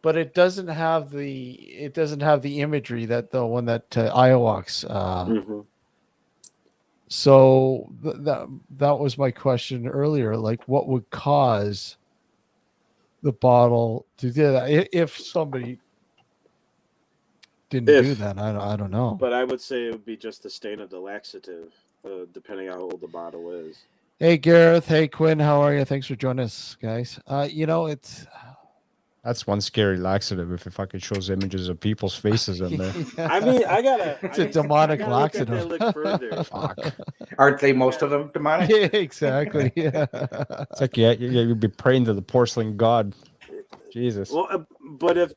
but it doesn't have the imagery that the one that Iowax. Mm-hmm. So that was my question earlier. Like, what would cause the bottle to do that if somebody didn't do that? I don't know. But I would say it would be just the stain of the laxative, depending on how old the bottle is. Hey Gareth, hey Quinn, how are you? Thanks for joining us, guys. That's one scary laxative if it fucking shows images of people's faces in there. I mean, it's a demonic laxative. Look further. Fuck. Aren't they most of them demonic? Yeah, exactly. Yeah. It's like you'd be praying to the porcelain god. Jesus. Well, but if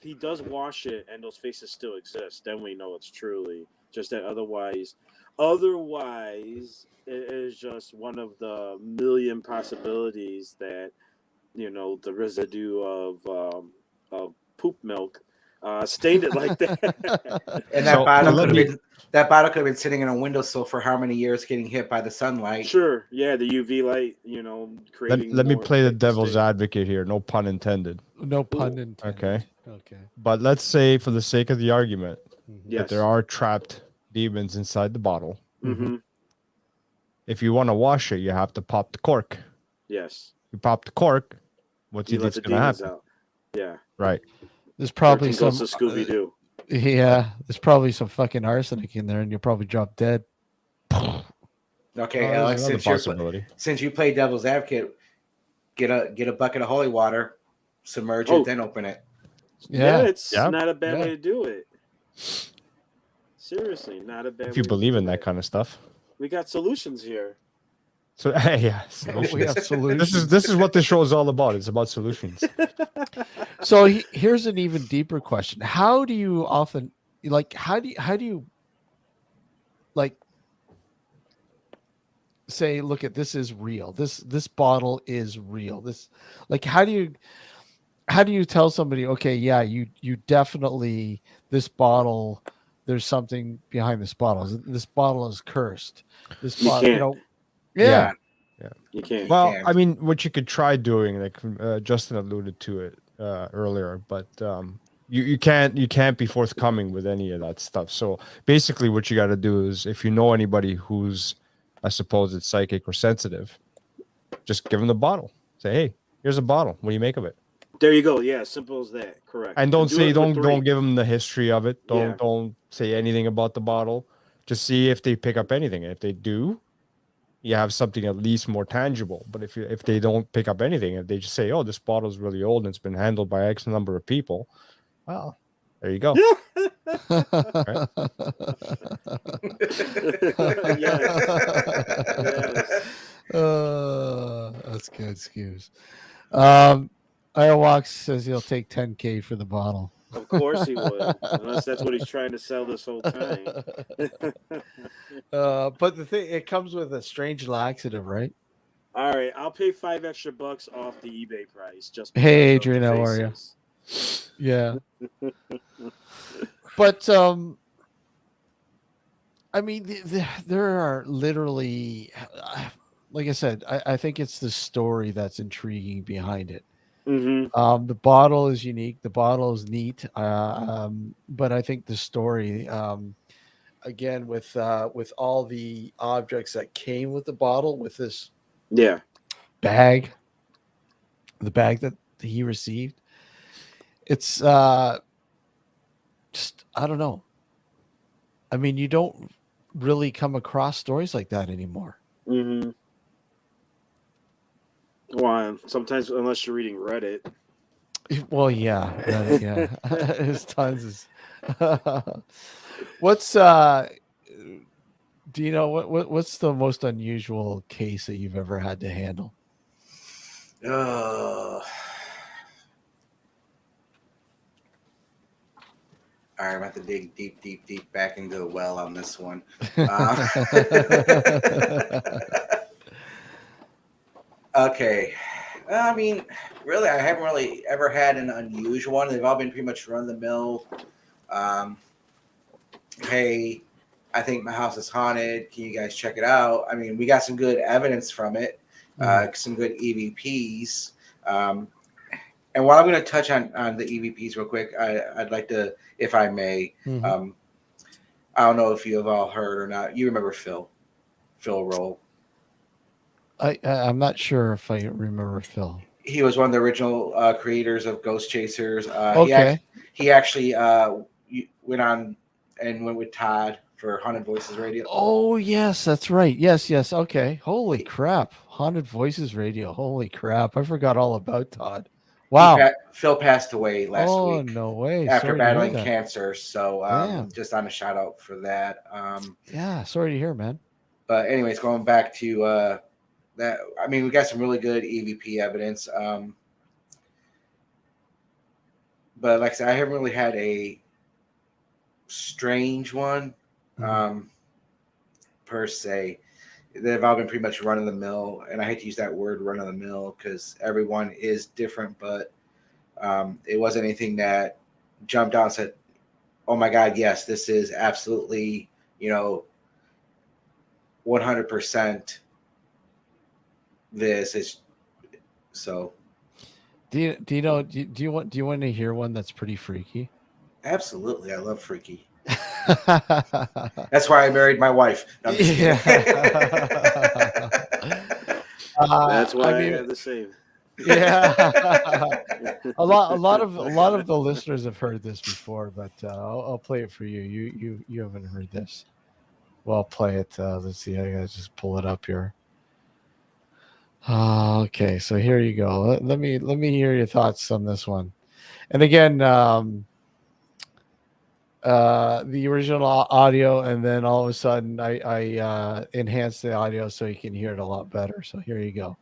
he does wash it and those faces still exist, then we know it's truly just that. Otherwise, it is just one of the million possibilities that the residue of poop milk stained it like that. And that bottle could have been sitting in a windowsill for how many years, getting hit by the sunlight? Sure, yeah, the UV light, creating. Let me play the devil's advocate here. No pun intended. No pun intended. Okay. But let's say, for the sake of the argument, yes, that there are trapped demons inside the bottle. Mm-hmm. If you want to wash it, you have to pop the cork. Yes. You pop the cork. What do you think's going to happen? Out. Yeah. Right. There's probably some Scooby-Doo. Yeah, there's probably some fucking arsenic in there, and you'll probably drop dead. Okay, there's Alex, another possibility. since you play devil's advocate, get a bucket of holy water, submerge Oh. it, then open it. Yeah, Yeah, it's Yeah. not a bad Yeah. way to do it. Seriously, not a bad If you way believe to in do that it. kind of stuff. We got solutions here. So yeah, we solutions. have solutions. This is what this show is all about. It's about solutions. So here's an even deeper question: how do you often how do you like say, look at this is real. This bottle is real. This how do you tell somebody, okay, yeah, you definitely this bottle. There's something behind this bottle. This bottle is cursed. This You bottle, can't. yeah. You can't. Well, can. I mean, what you could try doing, like Justin alluded to it earlier, but you can't be forthcoming with any of that stuff. So basically, what you got to do is, if you know anybody who's a supposed psychic or sensitive, just give them the bottle. Say, hey, here's a bottle. What do you make of it? There you go. Yeah, simple as that. Correct. And don't do say it with don't 3. give them the history of it. Yeah. Don't say anything about the bottle. Just see if they pick up anything. And if they do, you have something at least more tangible. But if they don't pick up anything, if they just say, "Oh, this bottle is really old and it's been handled by X number of people," well, there you go. That's good, Skews. Airwalks says he'll take 10K for the bottle. Of course he would, unless that's what he's trying to sell this whole time. But the thing, it comes with a strange laxative, right? All right, I'll pay $5 extra off the eBay price. Just Hey, because of Adrian, the how are you? faces. Yeah. But I mean, there are literally, like I said, I think it's the story that's intriguing behind it. Mm-hmm. The bottle is unique. The bottle is neat. But I think the story, again, with all the objects that came with the bottle, with this Yeah. bag, the bag that he received, it's just, I don't know. I mean, you don't really come across stories like that anymore. Mm-hmm. Well, sometimes, unless you're reading Reddit. Well, yeah, Reddit, yeah. There's tons of. What's Dino? What's the most unusual case that you've ever had to handle? All right, I'm about to dig deep back into the well on this one. Okay. I mean, really, I haven't really ever had an unusual one. They've all been pretty much run of the mill. Hey, I think my house is haunted. Can you guys check it out? I mean, we got some good evidence from it, some good EVPs. And while I'm going to touch on the EVPs real quick, I'd like to, if I may, I don't know if you have all heard or not. You remember Phil Roll? I'm not sure if I remember Phil. He was one of the original creators of Ghost Chasers. Okay. He actually went on and went with Todd for Haunted Voices Radio. Oh, yes, that's right. Yes. Okay. Holy crap. Haunted Voices Radio. Holy crap. I forgot all about Todd. Wow. Phil passed away last week. Oh, no way. After Sorry battling cancer. So just on a shout out for that. Yeah, sorry to hear, man. But anyways, going back to that, I mean, we got some really good EVP evidence. But like I said, I haven't really had a strange one per se. They've all been pretty much run of the mill, and I hate to use that word run of the mill because everyone is different, but it wasn't anything that jumped out and said, oh my God, yes, this is absolutely, 100% this is so. Dino, do you want to hear one that's pretty freaky? Absolutely. I love freaky. That's why I married my wife. No, I'm just kidding. That's why I have the same. Yeah. a lot of the listeners have heard this before, but I'll play it for you. You haven't heard this. Well, I'll play it. Let's see. I gotta just pull it up here. Okay, so here you go. Let me hear your thoughts on this one. And again, the original audio, and then all of a sudden I enhanced the audio so you can hear it a lot better. So here you go.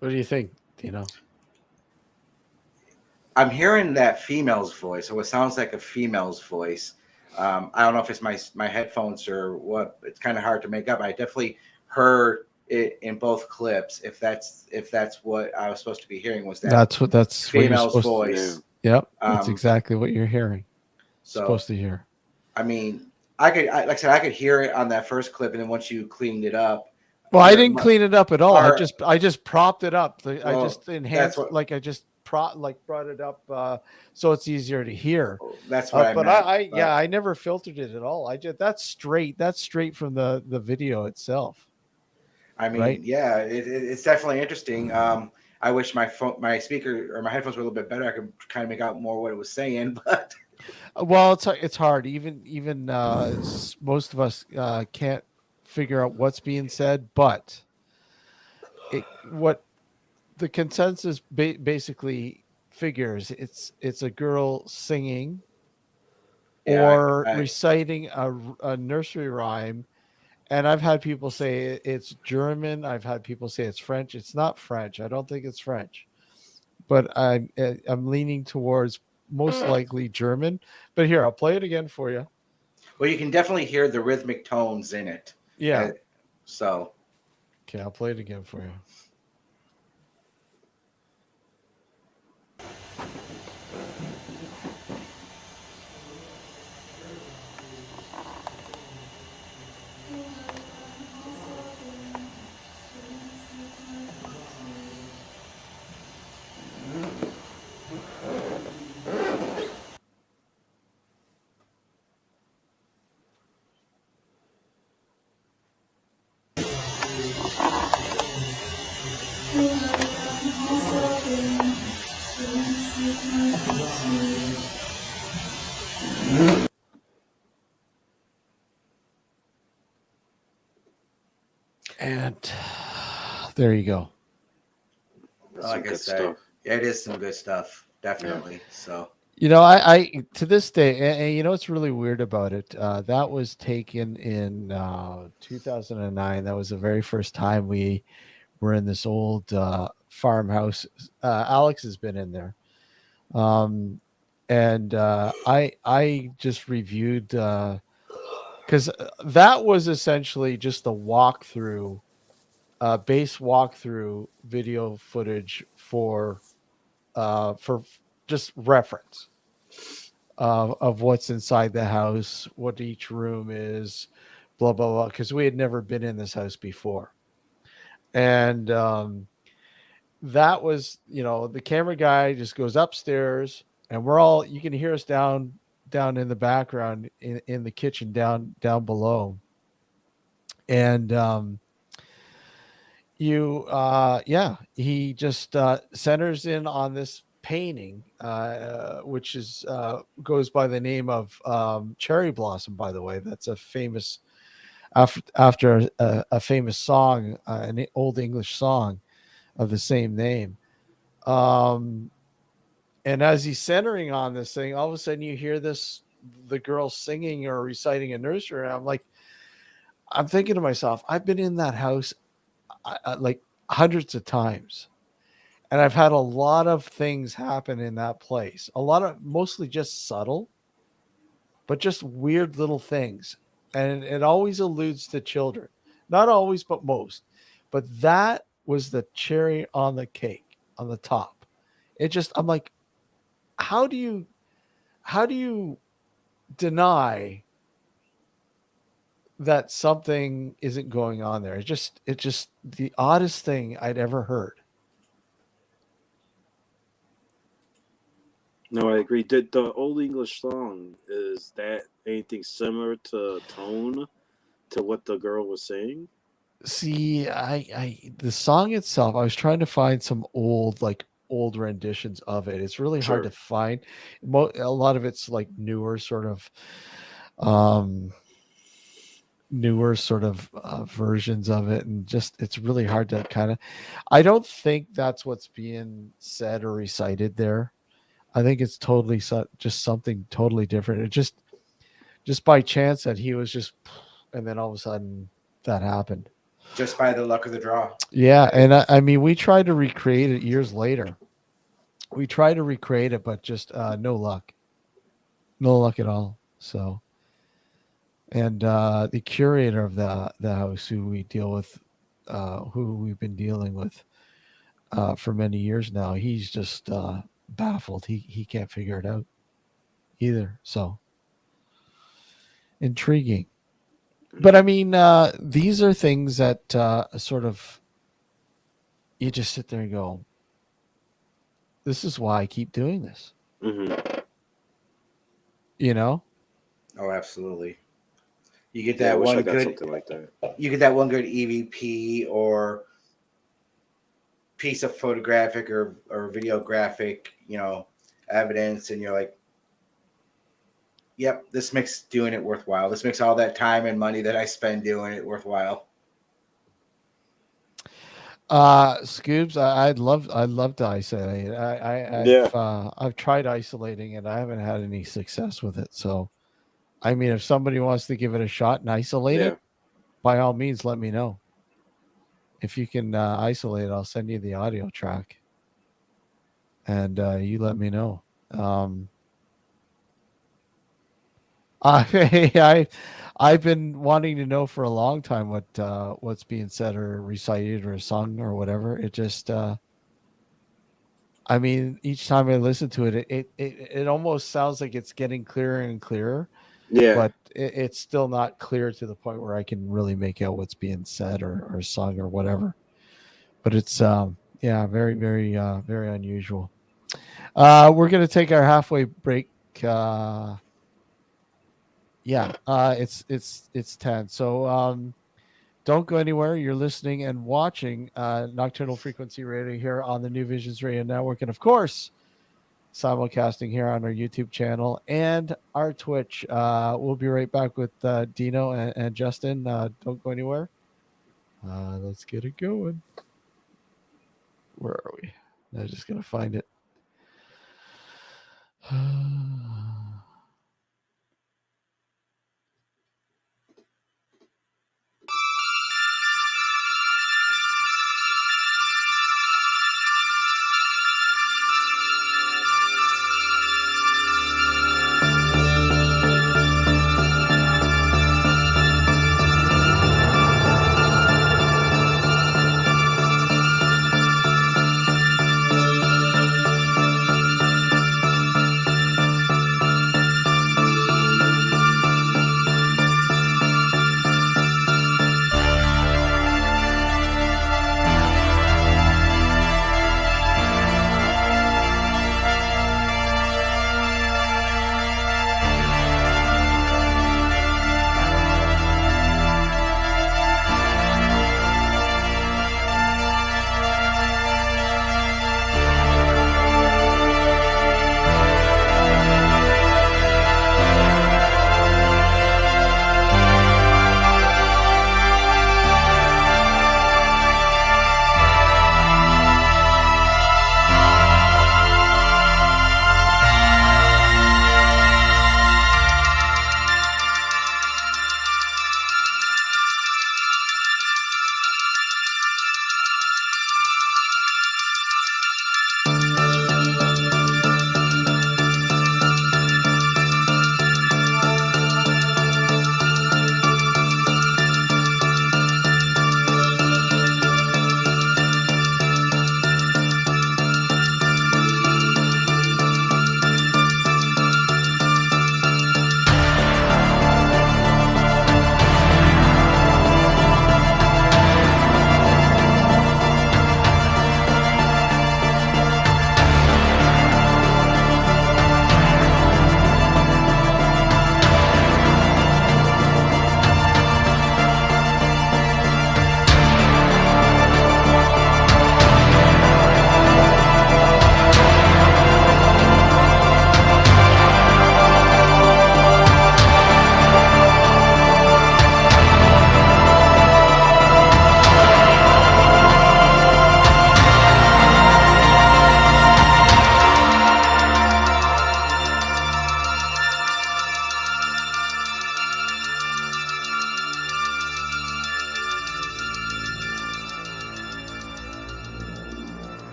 What do you think, Dino? I'm hearing that female's voice, or what sounds like a female's voice. I don't know if it's my headphones or what. It's kind of hard to make up. I definitely heard it in both clips. If that's what I was supposed to be hearing, was that that's female's what voice? Yep, that's exactly what you're hearing. So, supposed to hear. I mean, like I said, I could hear it on that first clip, and then once you cleaned it up. Well, I didn't clean it up at all. I just propped it up. I just enhanced, I just brought it up so it's easier to hear. That's what I meant. I never filtered it at all. That's straight from the video itself. I mean, right? Yeah, it's definitely interesting. I wish my speaker or my headphones were a little bit better. I could kind of make out more what it was saying, but well, it's hard. Even most of us can't figure out what's being said, but what the consensus basically figures, it's a girl singing or reciting a nursery rhyme. And I've had people say it's German. I've had people say it's French. It's not French. I don't think it's French, but I'm leaning towards most likely German. But here, I'll play it again for you. Well, you can definitely hear the rhythmic tones in it. Yeah. So. Okay, I'll play it again for you. And there you go. Like I said, it is some good stuff, definitely. Yeah. So, I to this day, and it's really weird about it. That was taken in 2009. That was the very first time we were in this old farmhouse. Alex has been in there, and I just reviewed because that was essentially just the walkthrough. Base walkthrough video footage for just reference of what's inside the house, what each room is, blah blah blah. Because we had never been in this house before, and that was the camera guy just goes upstairs, and you can hear us down in the background in the kitchen down below, and he just centers in on this painting, which is goes by the name of Cherry Blossom. By the way, that's a famous after a famous song, an old English song of the same name. And as he's centering on this thing, all of a sudden you hear the girl singing or reciting a nursery, and I'm thinking to myself, I've been in that house like hundreds of times, and I've had a lot of things happen in that place, mostly just subtle, but just weird little things. and it always alludes to children. Not always, but most. But that was the cherry on the cake, on the top. It just, I'm like, how do you deny that something isn't going on there? It's just the oddest thing I'd ever heard. No, I agree. Did the Old English song, is that anything similar to tone to what the girl was saying? See, the song itself, I was trying to find some old renditions of it. It's really hard to Sure. find. A lot of it's like um, newer sort of versions of it, and just it's really hard to kind of. I don't think that's what's being said or recited there. I think it's totally just something totally different. It just by chance that he was just, and then all of a sudden that happened. Just by the luck of the draw. Yeah, and I mean, we tried to recreate it years later. We tried to recreate it, but just no luck, no luck at all. So, and the curator of the house, who we deal with, who we've been dealing with for many years now, he's just baffled. He can't figure it out either. So intriguing. But I mean, these are things that sort of you just sit there and go, this is why I keep doing this. Mm-hmm. You know? Oh, absolutely. You get Yeah, I that wish I one got good. something like that. You get that one good EVP or piece of photographic or videographic, evidence, and you're like, yep, this makes doing it worthwhile. This makes all that time and money that I spend doing it worthwhile. Scoobs, I'd love to isolate. I've tried isolating and I haven't had any success with it. So, I mean, if somebody wants to give it a shot and isolate it, by all means, let me know. If you can isolate it, I'll send you the audio track, and you let me know. I've been wanting to know for a long time what's being said or recited or sung or whatever. It just, I mean, each time I listen to it, it almost sounds like it's getting clearer and clearer. Yeah. But it's still not clear to the point where I can really make out what's being said or sung or whatever. But it's yeah, very, very, very unusual. We're gonna take our halfway break. Yeah, it's 10. So don't go anywhere. You're listening and watching Nocturnal Frequency Radio here on the New Visions Radio Network, and of course, simulcasting here on our YouTube channel and our Twitch. We'll be right back with Dino and Justin. Don't go anywhere. Let's get it going. Where are we? I'm just gonna find it.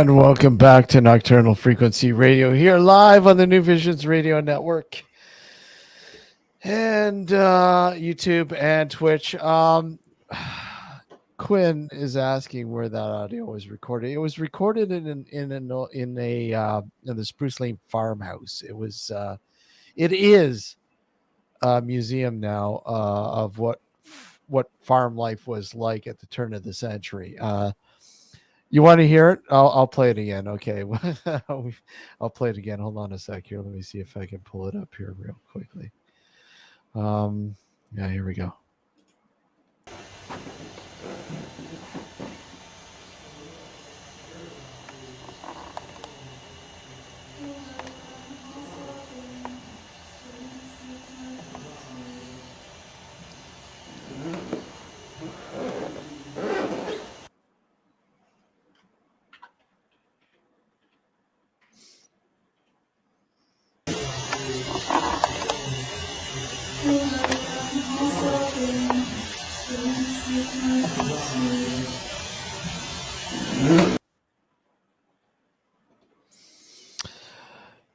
And welcome back to Nocturnal Frequency Radio here live on the New Visions Radio Network and YouTube and Twitch. Quinn is asking where that audio was recorded. It was recorded in the Spruce Lane farmhouse. It is a museum now of what farm life was like at the turn of the century. You want to hear it? I'll play it again. Okay. I'll play it again. Hold on a sec here. Let me see if I can pull it up here real quickly. Yeah, here we go.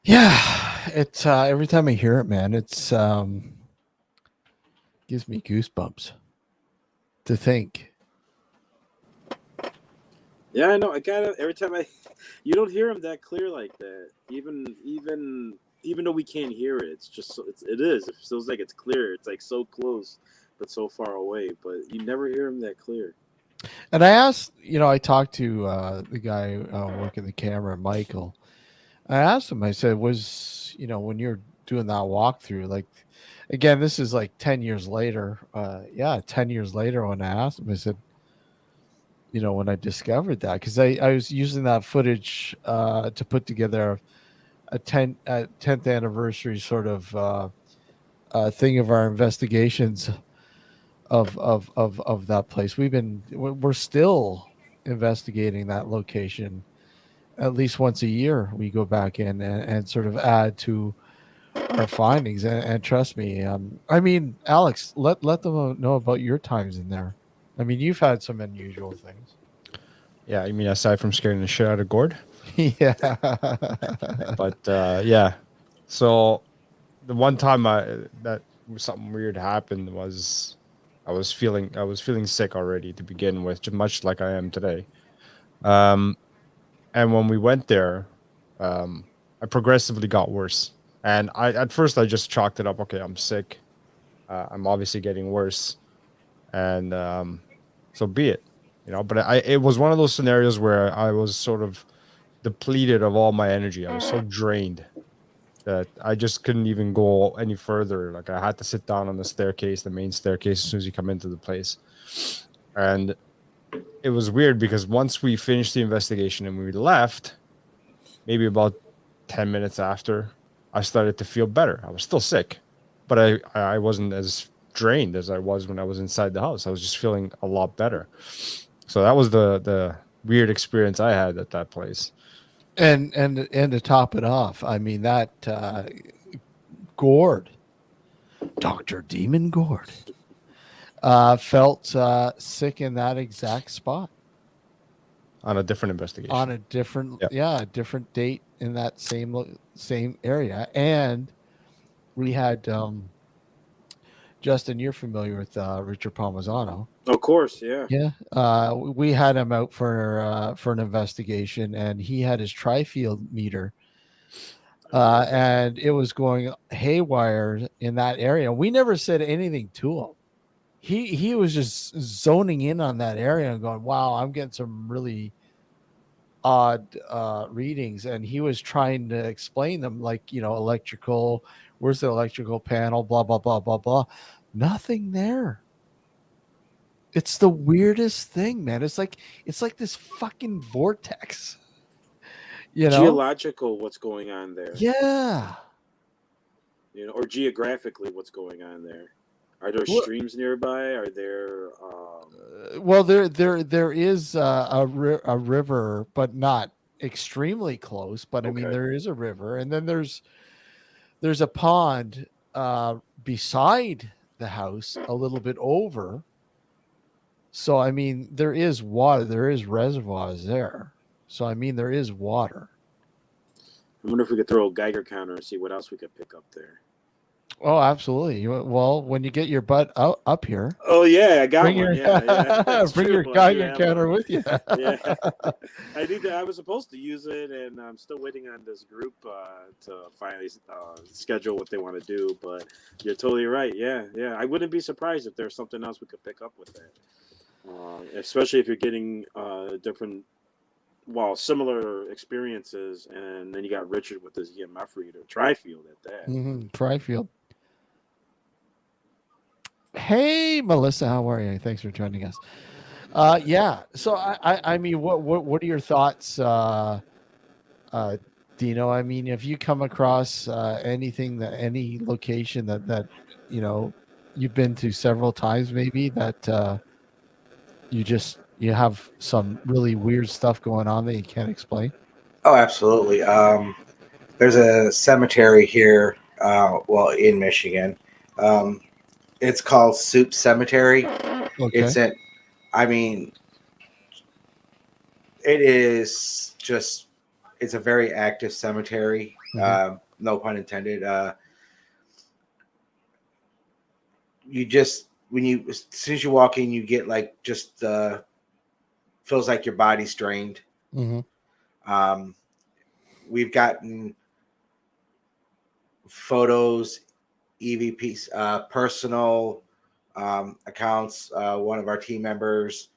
Yeah, it's every time I hear it, man, it's gives me goosebumps to think. Yeah, I know. I got it every time you don't hear him that clear like that. Even though we can't hear it, it's just it is. It feels like it's clear. It's like so close, but so far away. But you never hear him that clear. And I asked, I talked to the guy working the camera, Michael. I asked him, I said, when you're doing that walkthrough, like, again, this is like 10 years later. 10 years later when I asked him, I said, when I discovered that, because I was using that footage to put together a 10th anniversary sort of thing of our investigations of that place. We're still investigating that location. At least once a year, we go back in and sort of add to our findings. And trust me, Alex, let them know about your times in there. I mean, you've had some unusual things. Yeah, you mean aside from scaring the shit out of Gord? Yeah. But yeah. So the one time that something weird happened was I was feeling sick already to begin with, much like I am today. And when we went there, I progressively got worse. And at first I just chalked it up. Okay, I'm sick. I'm obviously getting worse, and so be it. But it was one of those scenarios where I was sort of depleted of all my energy. I was so drained that I just couldn't even go any further. Like I had to sit down on the main staircase, as soon as you come into the place. And it was weird because once we finished the investigation and we left, maybe about 10 minutes after, I started to feel better. I was still sick, but I wasn't as drained as I was when I was inside the house. I was just feeling a lot better. So that was the weird experience I had at that place. And to top it off, I mean, that Gord, Dr. Demon Gord, felt sick in that exact spot. On a different investigation. On a different, a different date in that same area. And we had, Justin, you're familiar with Richard Palmisano. Of course, yeah. Yeah. We had him out for an investigation, and he had his tri-field meter. And it was going haywire in that area. We never said anything to him. He was just zoning in on that area and going, wow, I'm getting some really odd readings. And he was trying to explain them, like, electrical, where's the electrical panel, blah, blah, blah, blah, blah. Nothing there. It's the weirdest thing, man. It's like this fucking vortex. Geological, what's going on there? Yeah. Or geographically, what's going on there? Are there streams nearby? Are there? Well, there is a river, but not extremely close. But I mean, there is a river, and then there's a pond beside the house, a little bit over. So I mean, there is water. There is reservoirs there. So I mean, there is water. I wonder if we could throw a Geiger counter and see what else we could pick up there. Oh, absolutely. Well, when you get your butt up here, Oh yeah, I got bring one. your Yeah, that's bring true. your I do Geiger have counter one. with you. Yeah, I need to. I was supposed to use it, and I'm still waiting on this group to finally schedule what they want to do. But you're totally right. Yeah, I wouldn't be surprised if there's something else we could pick up with that. Especially if you're getting different, similar experiences, and then you got Richard with his EMF reader, Trifield at that. Trifield. Hey, Melissa, how are you? Thanks for joining us. Yeah. So I mean, what are your thoughts, Dino? I mean, if you come across anything any location that you've been to several times, maybe that you have some really weird stuff going on that you can't explain. Oh, absolutely. There's a cemetery here, in Michigan. It's called Soup Cemetery. Okay. I mean, it is just, it's a very active cemetery. No pun intended. As soon as you walk in, you get like just feels like your body's drained. We've gotten photos, EVPs, personal accounts. One of our team members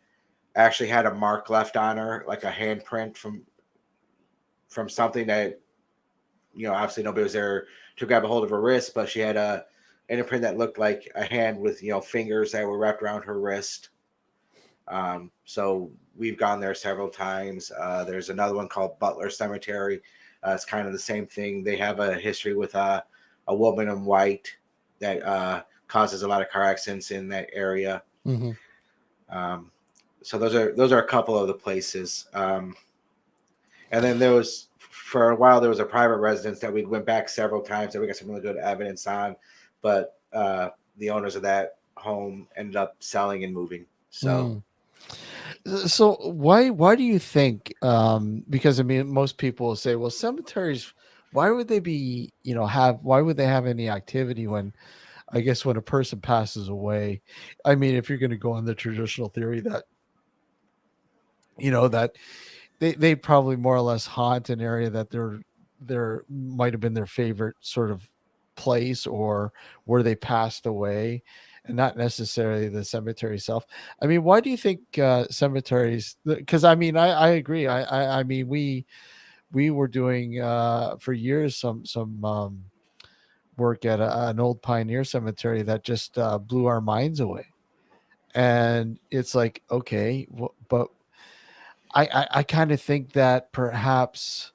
actually had a mark left on her, like a handprint from something that, obviously nobody was there to grab a hold of her wrist, but she had a imprint that looked like a hand with, fingers that were wrapped around her wrist. So we've gone there several times. There's another one called Butler Cemetery. It's kind of the same thing. They have a history with a woman in white that causes a lot of car accidents in that area. So those are a couple of the places. And then for a while, there was a private residence that we went back several times that we got some really good evidence on, but the owners of that home ended up selling and moving. So why do you think? Because I mean, most people will say, well, cemeteries, why would they be, why would they have any activity when, I guess, when a person passes away? I mean, if you're going to go on the traditional theory that, that they probably more or less haunt an area that there might have been their favorite sort of place or where they passed away, and not necessarily the cemetery itself. I mean, why do you think cemeteries? Because I mean, I agree. I mean, we were doing for years some work at an old pioneer cemetery that just blew our minds away, and it's like, okay, but I kind of think that perhaps,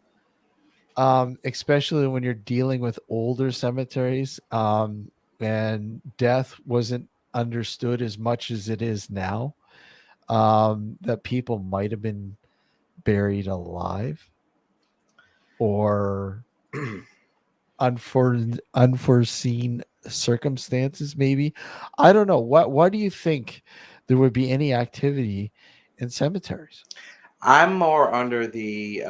especially when you're dealing with older cemeteries, and death wasn't understood as much as it is now, that people might have been buried alive or unforeseen circumstances. Maybe, I don't know. Why do you think there would be any activity in cemeteries? I'm more under the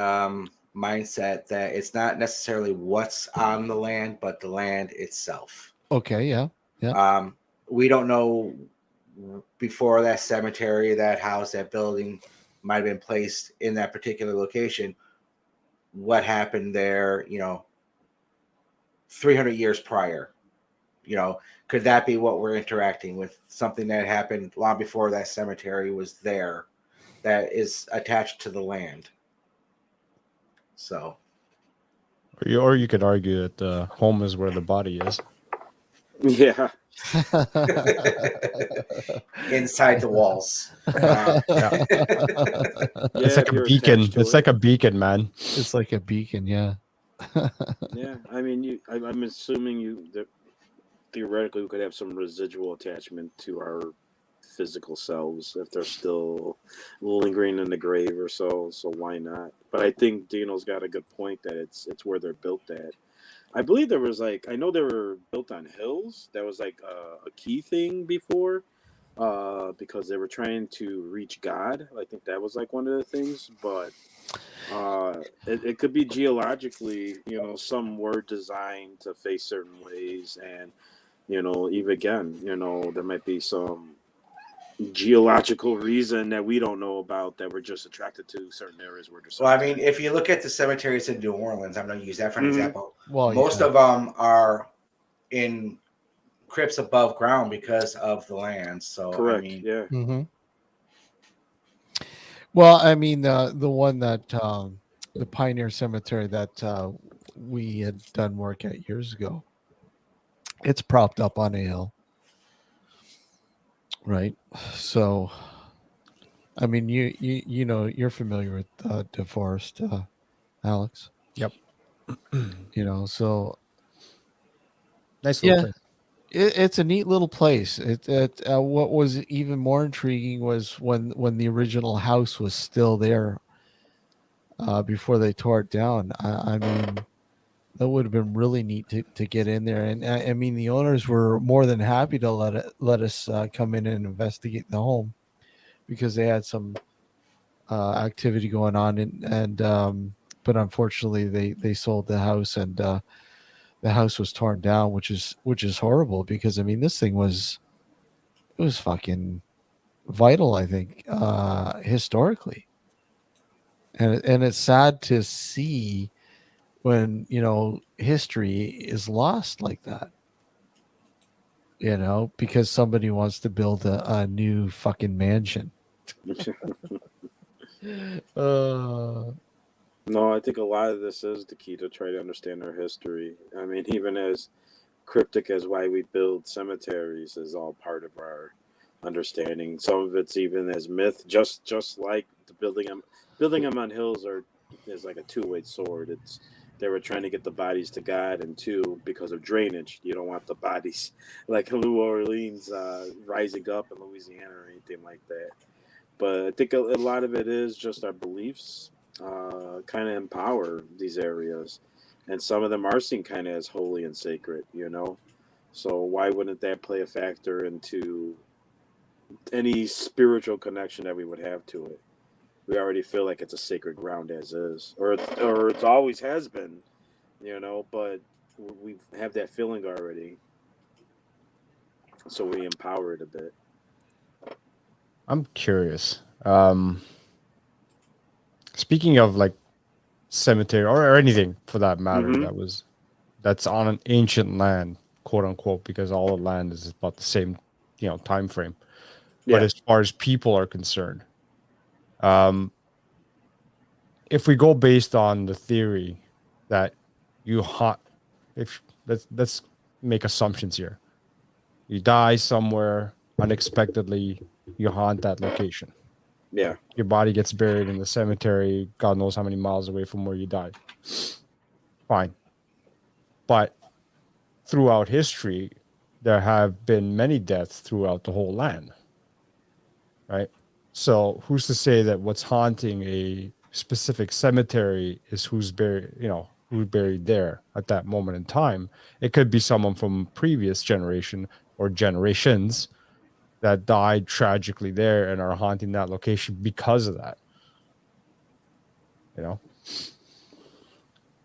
mindset that it's not necessarily what's on the land, but the land itself. Okay, yeah. We don't know, before that cemetery, that house, that building might have been placed in that particular location, what happened there, 300 years prior. Could that be what we're interacting with? Something that happened long before that cemetery was there, that is attached to the land. So, or you could argue that the home is where the body is. Yeah. Inside the walls. It's like a beacon. It's like a beacon, man. It's like a beacon, yeah. Yeah, I mean, I'm assuming that theoretically we could have some residual attachment to our physical selves if they're still lingering in the grave or so. So why not? But I think Dino's got a good point that it's where they're built at. I believe there was I know they were built on hills. That was like a key thing before. because they were trying to reach God. I think that was like one of the things, but it could be geologically, some were designed to face certain ways, and even again, there might be some geological reason that we don't know about that we're just attracted to certain areas where there's Well, I cemetery. mean, if you look at the cemeteries in New Orleans, I'm going to use that for an Hmm. example. Well, Most yeah. of them are in crypts above ground because of the land. So, I Correct. mean, Yeah. Hmm. Well, I mean, the one that the Pioneer Cemetery that we had done work at years ago, it's propped up on a hill, right? So, I mean, you know, you're familiar with DeForest, Alex. Yep. So Nice little yeah, place. it's a neat little place. What was even more intriguing was when the original house was still there before they tore it down. I mean, that would have been really neat to get in there. And I mean, the owners were more than happy to let us come in and investigate the home because they had some activity going on, and but unfortunately they sold the house, and the house was torn down, which is horrible because I mean this thing was fucking vital, I think, historically, and it's sad to see when history is lost like that. Because somebody wants to build a new fucking mansion. uh No, I think a lot of this is the key to try to understand our history. I mean, even as cryptic as why we build cemeteries is all part of our understanding. Some of it's even as myth, just like building them on hills is like a two-way sword. It's they were trying to get the bodies to God, and two, because of drainage, you don't want the bodies like New Orleans rising up in Louisiana or anything like that. But I think a lot of it is just our beliefs kind of empower these areas, and some of them are seen kind of as holy and sacred. So why wouldn't that play a factor into any spiritual connection that we would have to it? We already feel like it's a sacred ground as is, or it's always has been. But we have that feeling already, so we empower it a bit. I'm curious. Speaking of like cemetery or anything for that matter Hmm. that's on an ancient land, quote unquote, because all the land is about the same, time frame. But Yeah. as far as people are concerned, um, if we go based on the theory that you haunt, if let's make assumptions here, you die somewhere unexpectedly, you haunt that location. Yeah. Your body gets buried in the cemetery, God knows how many miles away from where you died. Fine. But throughout history, there have been many deaths throughout the whole land, right? So who's to say that what's haunting a specific cemetery is who's buried there at that moment in time? It could be someone from previous generation or generations that died tragically there and are haunting that location because of that. You know,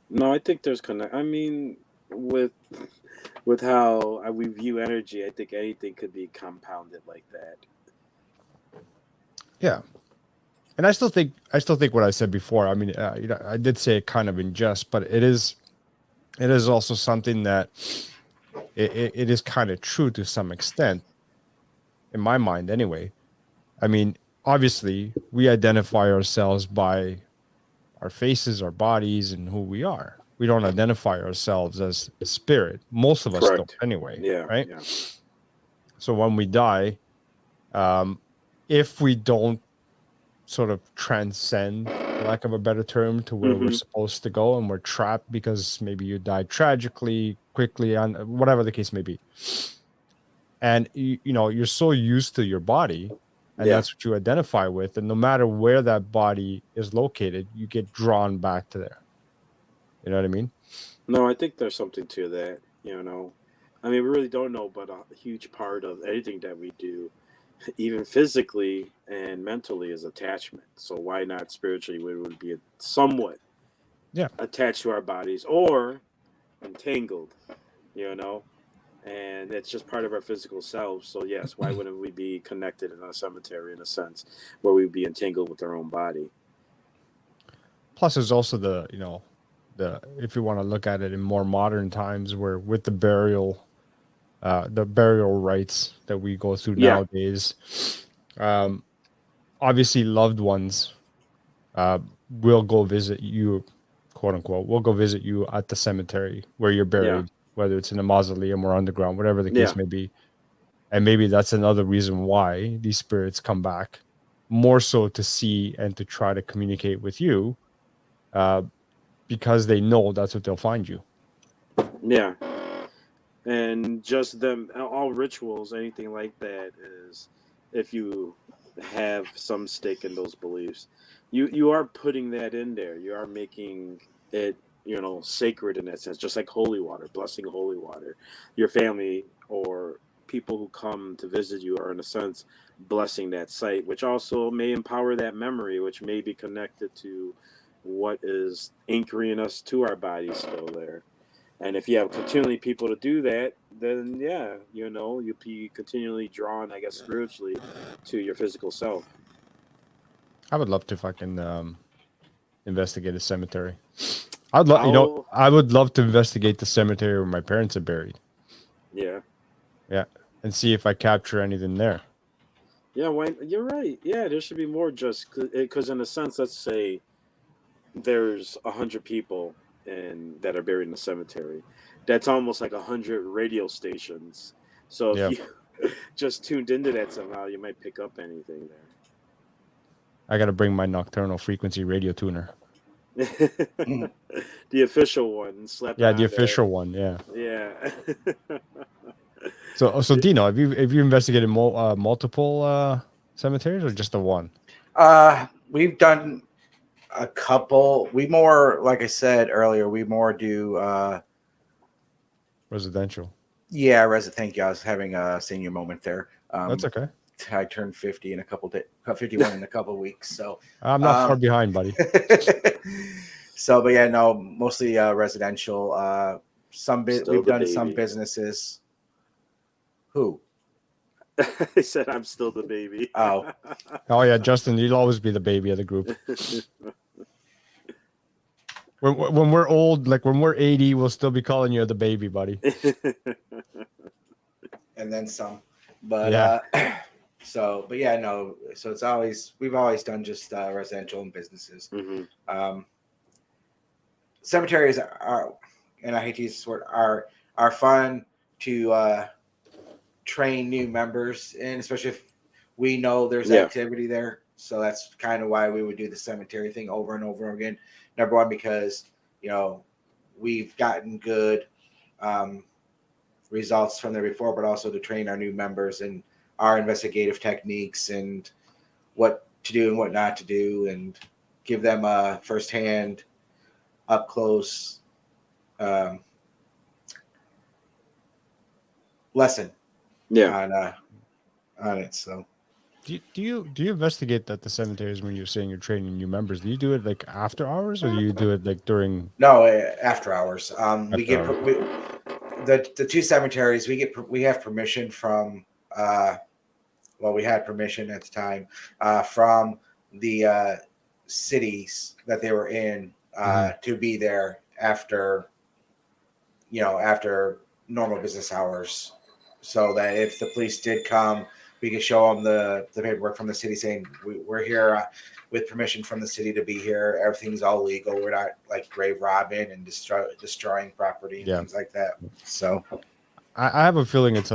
No, I think there's connect. I mean, with how we view energy, I think anything could be compounded like that. yeah. And I still think what I said before. I mean, I did say it kind of in jest, but it is also something that it is kind of true to some extent in my mind anyway. I mean, obviously we identify ourselves by our faces, our bodies, and who we are. We don't identify ourselves as a spirit. Most of us don't Correct. anyway, Yeah. right? Yeah. So when we die, um, if we don't sort of transcend, for lack of a better term, to where we're Hmm. supposed to go, and we're trapped because maybe you died tragically, quickly, on whatever the case may be, and you're so used to your body, and Yeah. that's what you identify with, and no matter where that body is located, you get drawn back to there. You know what I mean? No, I think there's something to that. I mean, we really don't know, but a huge part of anything that we do even physically and mentally is attachment. So why not spiritually? We would be somewhat Yeah. attached to our bodies or entangled, you know, and it's just part of our physical selves. So yes, why wouldn't we be connected in a cemetery in a sense where we'd be entangled with our own body? Plus, there's also the, if you want to look at it in more modern times, where with the burial rites that we go through Yeah, nowadays, obviously loved ones uh, will go visit you, quote unquote, will go visit you at the cemetery where you're yeah, buried, whether it's in a mausoleum or underground, whatever the yeah, case may be. And maybe that's another reason why these spirits come back, more so to see and to try to communicate with you, uh, because they know that's what they'll find you. yeah. And just them, all rituals, anything like that is, if you have some stake in those beliefs, you are putting that in there. You are making it, sacred in that sense, just like holy water, blessing holy water. Your family or people who come to visit you are in a sense blessing that site, which also may empower that memory, which may be connected to what is anchoring us to our bodies still there. And if you have continually people to do that, then yeah, you'll be continually drawn, I guess, spiritually to your physical self. I would love to fucking investigate a cemetery. I'd love, I'll, I would love to investigate the cemetery where my parents are buried. yeah, Yeah, and see if I capture anything there. yeah. Why? You're right. Yeah, there should be more, just because in a sense, let's say there's 100 people that are buried in the cemetery. That's almost like 100 radio stations. So if Yeah, you just tuned into that somehow, you might pick up anything there. I got to bring my nocturnal frequency radio tuner. Mhm. The official one, slap it Yeah, the on there. official one. Yeah. Yeah. So Dino, have you investigated multiple cemeteries or just the one? We've done a couple. We more, like I said earlier, we more do. Residential. Yeah, thank you. I was having a senior moment there. That's okay. I turned 50 in a couple days, 51 in a couple of weeks. So I'm not far behind, buddy. so, but yeah, no, mostly residential. Still We've the done some baby. businesses. Who? I said I'm still the baby. Oh. Oh yeah, Justin, you'll always be the baby of the group. When we're old, like when we're 80, we'll still be calling you the baby, buddy. And then some. But Yeah. but yeah, no. So we've always done just residential and businesses. Mm-hmm. Cemeteries are, and I hate to use this word, are fun to train new members in, especially if we know there's activity there. So that's kind of why we would do the cemetery thing over and over again. Number one, because we've gotten good results from there before, but also to train our new members in our investigative techniques and what to do and what not to do, and give them a firsthand, up close lesson on it. So Do you investigate that the cemeteries when you're saying you're training new members? Do you do it like after hours or do you do it like during? No, after hours. We get hours. The two cemeteries. We have permission from. We had permission at the time from the cities that they were in to be there after normal business hours, so that if the police did come, we could show them the paperwork from the city saying we're here with permission from the city to be here. Everything's all legal. We're not like grave robbing and destroying property and things like that. So I have a feeling it's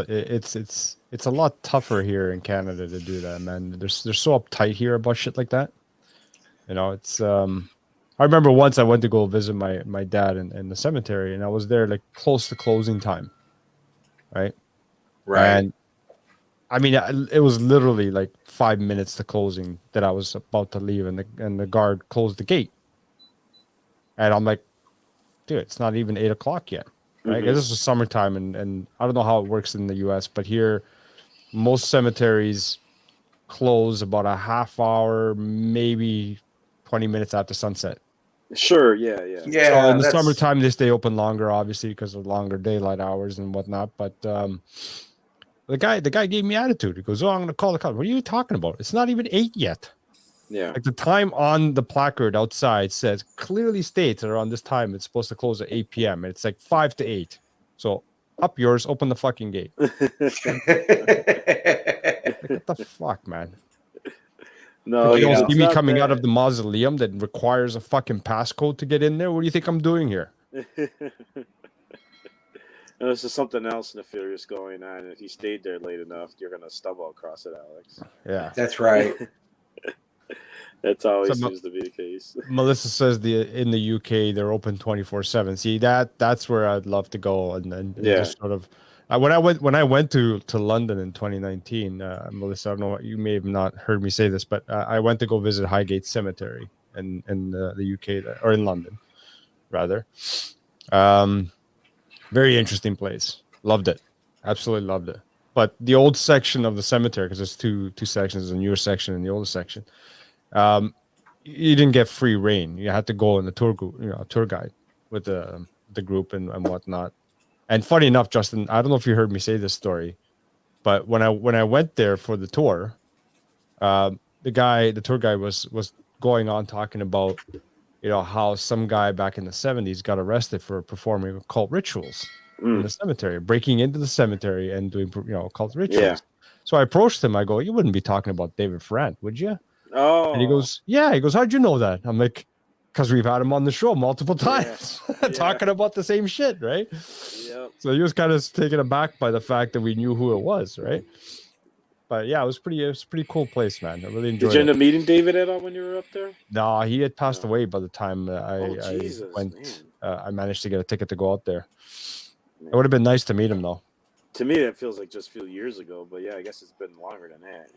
a lot tougher here in Canada to do that, man. They're so uptight here about shit like that. It's I remember once I went to go visit my dad in the cemetery, and I was there like close to closing time, right? And I mean, it was literally like 5 minutes to closing that I was about to leave, and the guard closed the gate, and I'm like, dude, it's not even 8 o'clock yet, right? Mm-hmm. 'Cause this is summertime, and I don't know how it works in the U.S., but here, most cemeteries close about a half hour, maybe 20 minutes after sunset. Sure, yeah. So in the that's summertime, they stay open longer, obviously, because of longer daylight hours and whatnot. But the guy gave me attitude. He goes, "Oh, I'm going to call the cops." What are you talking about? It's not even 8 yet. Yeah. Like the time on the placard outside says clearly states that around this time it's supposed to close at 8 p.m. and it's like 5 to 8. So up yours, open the fucking gate. Like, what the fuck, man? No, Like, you don't know, see me coming out of the mausoleum that requires a fucking passcode to get in there. What do you think I'm doing here? There's just something else nefarious going on. And if you stayed there late enough, you're gonna stumble across it, Alex. Yeah, that's right. That's always So, seems to be the case. Melissa says in the UK they're open 24/7. See, that's where I'd love to go and Yeah. just sort of when I went to London in 2019, Melissa, I don't know what you may have not heard me say this, but I went to go visit Highgate Cemetery in the UK or in London rather. Very interesting place. Loved it. Absolutely loved it. But the old section of the cemetery, because there's two sections, the newer section and the older section. You didn't get free reign. You had to go in the tour group, tour guide with the group and whatnot. And funny enough, Justin, I don't know if you heard me say this story, but when I went there for the tour, the tour guide was going on talking about, how some guy back in the 70s got arrested for performing occult rituals in the cemetery, breaking into the cemetery and doing, occult rituals. Yeah. So I approached him. I go, "You wouldn't be talking about David Ferrand, would you?" Oh. And he goes, "Yeah." He goes, "How'd you know that?" I'm like, "Because we've had him on the show multiple times talking about the same shit, right?" Yep. So he was kind of taken aback by the fact that we knew who it was, right? But yeah, it was a pretty cool place, man. I really enjoyed Did you end it. up meeting David at all when you were up there? No, he had passed No. away by the time I Jesus, went. man. I managed to get a ticket to go out there. Man. It would have been nice to meet him, though. To me, that feels like just a few years ago, but yeah, I guess it's been longer than that.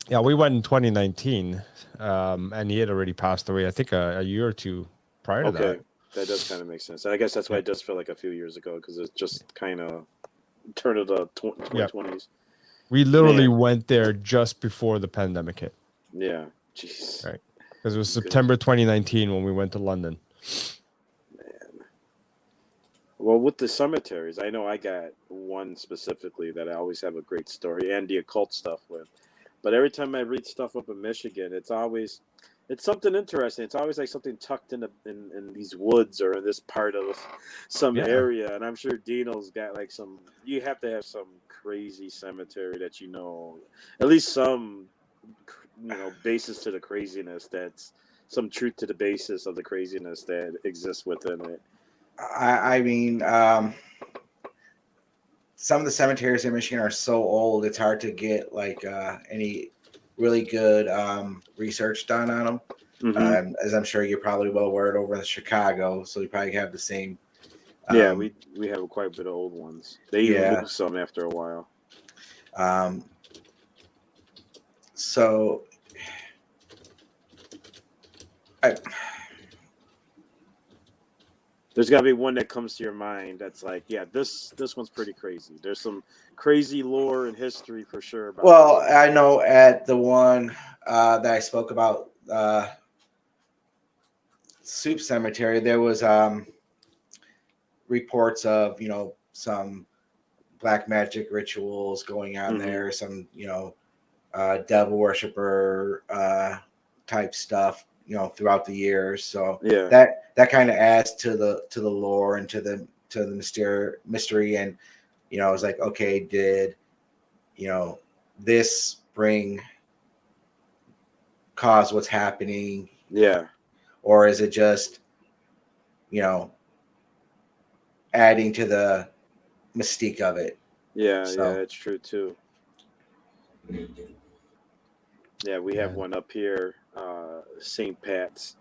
Yeah, we went in 2019, and he had already passed away. I think a year or two prior to that. Okay, that does kind of make sense. I guess that's why it does feel like a few years ago, because it's just kind of turn of the 2020s. We literally went there just before the pandemic hit. Yeah, jeez. Right, because it was September 2019 when we went to London. Man. Well, with the cemeteries, I know I got one specifically that I always have a great story and the occult stuff with. But every time I read stuff up in Michigan, it's something interesting. It's always like something tucked in these woods or in this part of some area. And I'm sure Dino's got like you have to have some crazy cemetery that at least some, basis to the craziness, that's some truth to the basis of the craziness that exists within it. I mean, some of the cemeteries in Michigan are so old, it's hard to get like any really good research done on them. Mm-hmm. As I'm sure you're probably well aware over in Chicago, so you probably have the same. Yeah, we have quite a bit of old ones. They even move some after a while. So there's got to be one that comes to your mind that's like, yeah, this one's pretty crazy. There's some crazy lore and history for sure. Well, I know at the one that I spoke about, Soup Cemetery, there was reports of, some black magic rituals going on there, some, devil worshiper type stuff, throughout the years. So that kind of adds to the lore and to the mystery. And, I was like, okay, did, this cause what's happening? Yeah. Or is it just, adding to the mystique of it? Yeah, that's true too. Yeah, we have one up here, St. Pat's,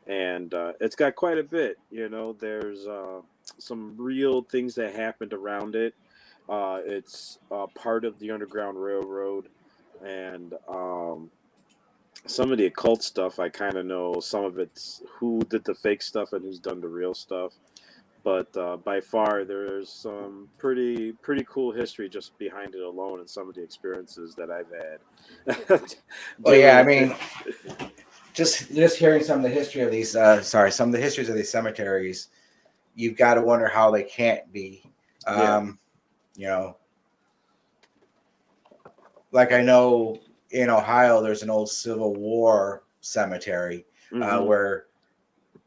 and it's got quite a bit. There's some real things that happened around it. It's part of the Underground Railroad, and some of the occult stuff I kind of know. Some of it's who did the fake stuff and who's done the real stuff. But by far, there's some pretty cool history just behind it alone, and some of the experiences that I've had. Well, yeah, I mean, just hearing some of the history of these, some of the histories of these cemeteries, you've got to wonder how they can't be. You know, like I know in Ohio, there's an old Civil War cemetery where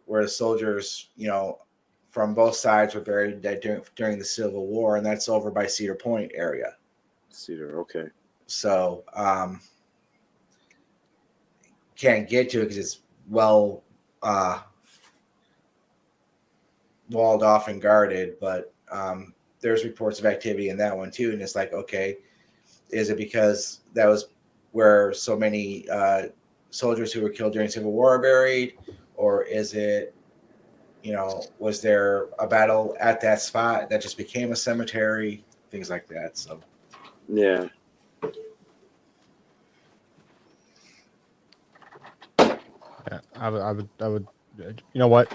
the soldiers, from both sides were buried during the Civil War, and that's over by Cedar Point area. Cedar, okay. So can't get to it because it's well walled off and guarded, but there's reports of activity in that one too, and it's like, okay, is it because that was where so many soldiers who were killed during Civil War are buried, or is it, was there a battle at that spot that just became a cemetery, things like that? So yeah. I would. You know what?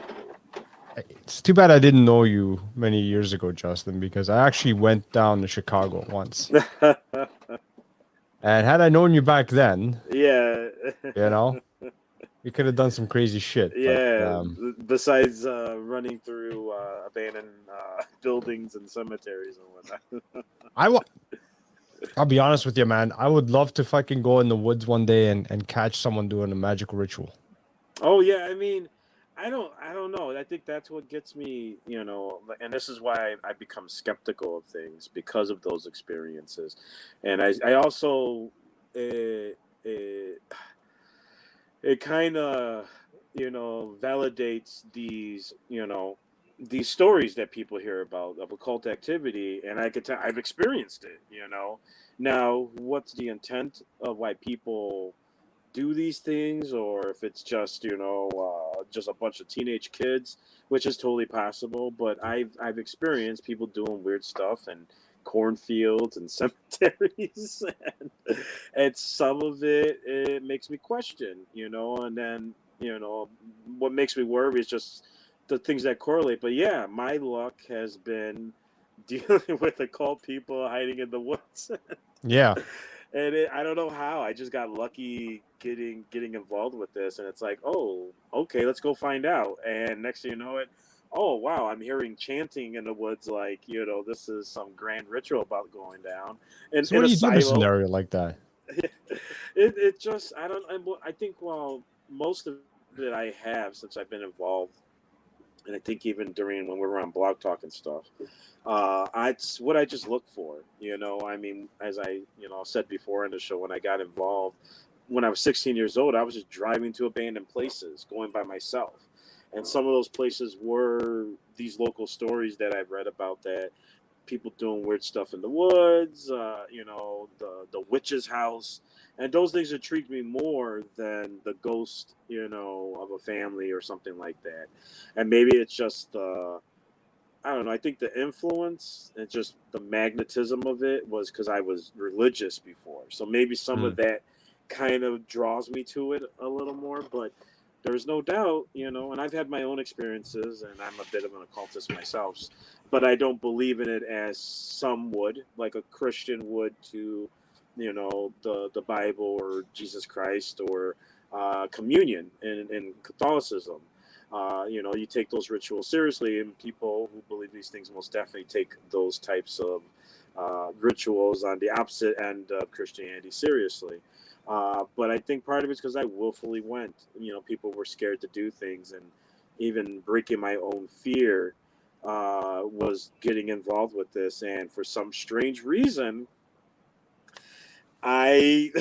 It's too bad I didn't know you many years ago, Justin, because I actually went down to Chicago once. And had I known you back then, yeah, we could have done some crazy shit. Yeah, but, besides running through abandoned buildings and cemeteries and whatnot. I'll be honest with you, man. I would love to fucking go in the woods one day and catch someone doing a magical ritual. Oh yeah, I mean, I don't know. I think that's what gets me, and this is why I become skeptical of things, because of those experiences. And I also it kind of, validates these, these stories that people hear about of occult activity, and I could tell I've experienced it. Now, what's the intent of why people do these things, or if it's just just a bunch of teenage kids, which is totally possible. But I've experienced people doing weird stuff in cornfields and cemeteries, and some of it makes me question, and then what makes me worry is just the things that correlate. But yeah, my luck has been dealing with occult people hiding in the woods. Yeah. And I don't know how. I just got lucky getting involved with this, and it's like, oh, okay, let's go find out. And next thing you know it, oh wow, I'm hearing chanting in the woods, like this is some grand ritual about going down. And So what do you do in a scenario like that? it just I think most of it I have since I've been involved, and I think even during when we were on Blog Talk and stuff. It's what I just look for, I mean, as I, said before in the show, when I got involved, when I was 16 years old, I was just driving to abandoned places, going by myself. And some of those places were these local stories that I've read about, that people doing weird stuff in the woods, the witch's house. And those things intrigued me more than the ghost, of a family or something like that. And maybe it's just, I don't know. I think the influence and just the magnetism of it was because I was religious before. So maybe some of that kind of draws me to it a little more. But there's no doubt, and I've had my own experiences, and I'm a bit of an occultist myself, but I don't believe in it as some would, like a Christian would to, the Bible or Jesus Christ or communion in Catholicism. You take those rituals seriously, and people who believe these things most definitely take those types of rituals on the opposite end of Christianity seriously. But I think part of it's because I willfully went. People were scared to do things, and even breaking my own fear was getting involved with this. And for some strange reason, I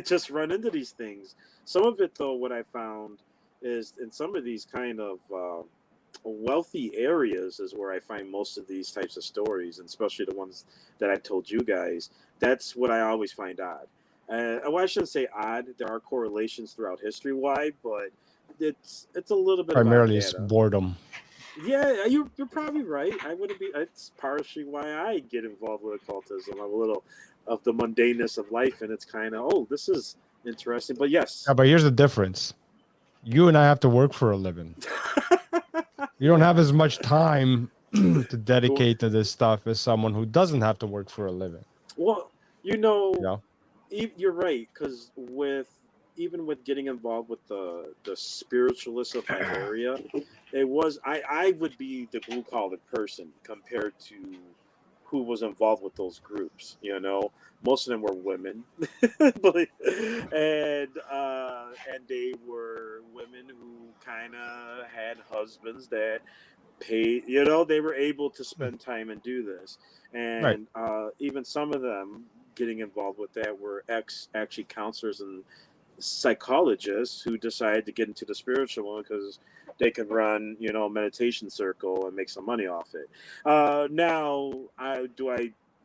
just run into these things. Some of it, though, what I found is in some of these kind of wealthy areas is where I find most of these types of stories, and especially the ones that I told you guys. That's what I always find odd. Well, I shouldn't say odd. There are correlations throughout history why, but it's a little bit primarily it's boredom. Yeah, you're probably right. I wouldn't be. It's partially why I get involved with occultism. I'm a little of the mundaneness of life, and it's kind of this is interesting. But yes. Yeah, but here's the difference. You and I have to work for a living. You don't have as much time to dedicate to this stuff as someone who doesn't have to work for a living. Well, You know? you're right, because even with getting involved with the spiritualists of my area, I would be the blue collar person compared to who was involved with those groups. Most of them were women, and they were women who kind of had husbands that paid. They were able to spend time and do this, Right. and even some of them getting involved with that were actually counselors and psychologists who decided to get into the spiritual one because they could run a meditation circle and make some money off it. Now I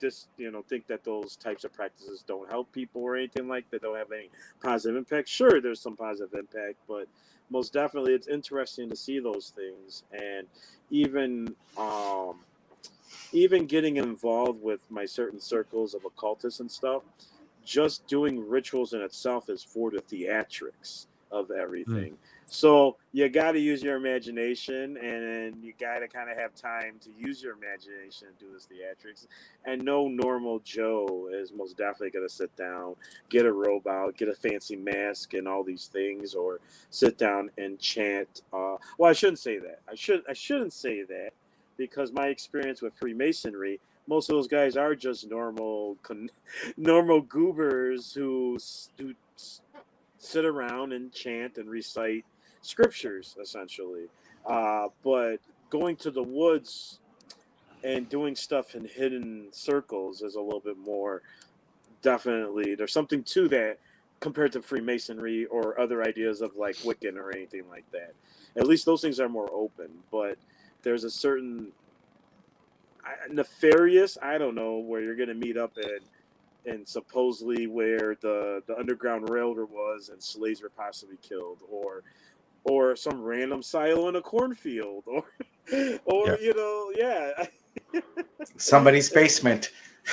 just think that those types of practices don't help people or anything like that, don't have any positive impact? Sure, there's some positive impact, but most definitely it's interesting to see those things. And even even getting involved with my certain circles of occultists and stuff, just doing rituals in itself is for the theatrics of everything. So you got to use your imagination, and you got to kind of have time to use your imagination and do this theatrics. And no normal Joe is most definitely going to sit down, get a robe out, get a fancy mask, and all these things, or sit down and chant. Well, I shouldn't say that. I shouldn't say that, because my experience with Freemasonry, most of those guys are just normal goobers who sit around and chant and recite scriptures, essentially. But going to the woods and doing stuff in hidden circles is a little bit more, definitely. There's something to that compared to Freemasonry or other ideas of like Wiccan or anything like that. At least those things are more open. But there's a certain nefarious, I don't know, where you're going to meet up and supposedly where the Underground Railroad was and slaves were possibly killed, or some random silo in a cornfield, or yeah. Somebody's basement.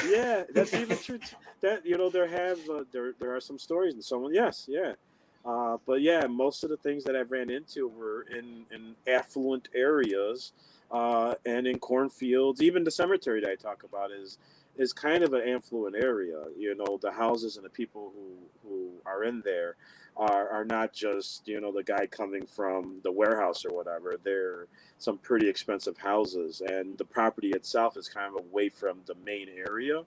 Yeah, that's even true. That there are some stories and someone, yes, yeah. But yeah, most of the things that I've ran into were in affluent areas, and in cornfields. Even the cemetery that I talk about is kind of an affluent area. The houses and the people who are in there are not just the guy coming from the warehouse or whatever. They're some pretty expensive houses, and the property itself is kind of away from the main area,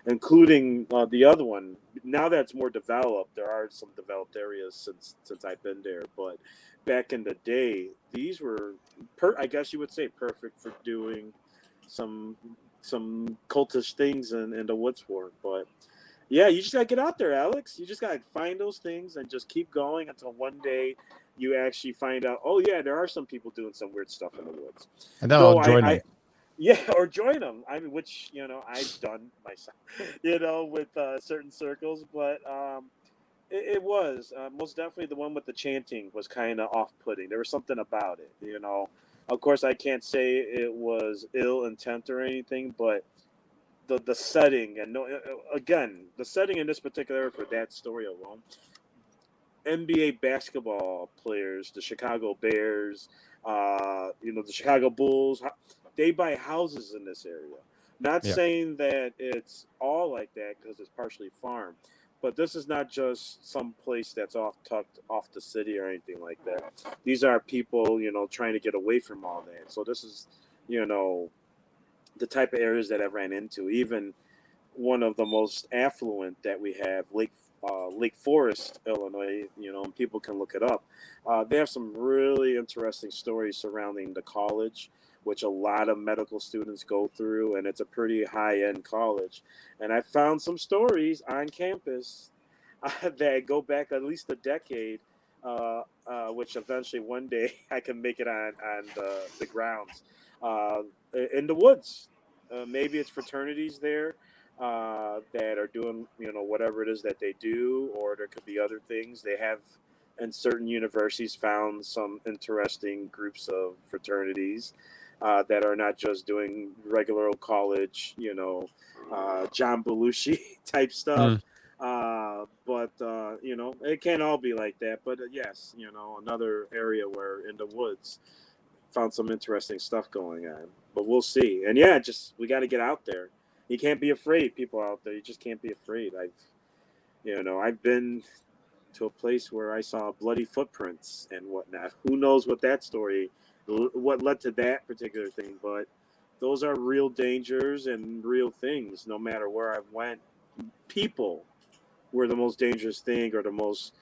including the other one. Now that's more developed, there are some developed areas since I've been there, but back in the day, these were, I guess you would say, perfect for doing some cultish things in the woods for. But yeah, you just gotta get out there, Alex. You just gotta find those things and just keep going until one day you actually find out, oh yeah, there are some people doing some weird stuff in the woods. And then I'll join them. Yeah, or join them. I mean, which I've done myself, with certain circles. But it was most definitely the one with the chanting was kind of off-putting. There was something about it. Of course, I can't say it was ill intent or anything, but the setting, and again, the setting in this particular for that story alone. NBA basketball players, the Chicago Bears, the Chicago Bulls, they buy houses in this area. Not saying that it's all like that because it's partially farm, but this is not just some place that's tucked off the city or anything like that. These are people, trying to get away from all that. So this is, the type of areas that I've ran into. Even one of the most affluent that we have, Lake Forest, Illinois. And people can look it up. They have some really interesting stories surrounding the college, which a lot of medical students go through, and it's a pretty high-end college. And I found some stories on campus that go back at least a decade, which eventually one day I can make it on the grounds, in the woods. Maybe it's fraternities there that are doing whatever it is that they do, or there could be other things they have. And certain universities found some interesting groups of fraternities that are not just doing regular old college, John Belushi type stuff. But it can't all be like that. But yes, another area where in the woods, found some interesting stuff going on. But we'll see. And yeah, just we got to get out there. You can't be afraid, people out there. You just can't be afraid. I've been to a place where I saw bloody footprints and whatnot. Who knows what that story, what led to that particular thing? But those are real dangers and real things. No matter where I went, people were the most dangerous thing or the most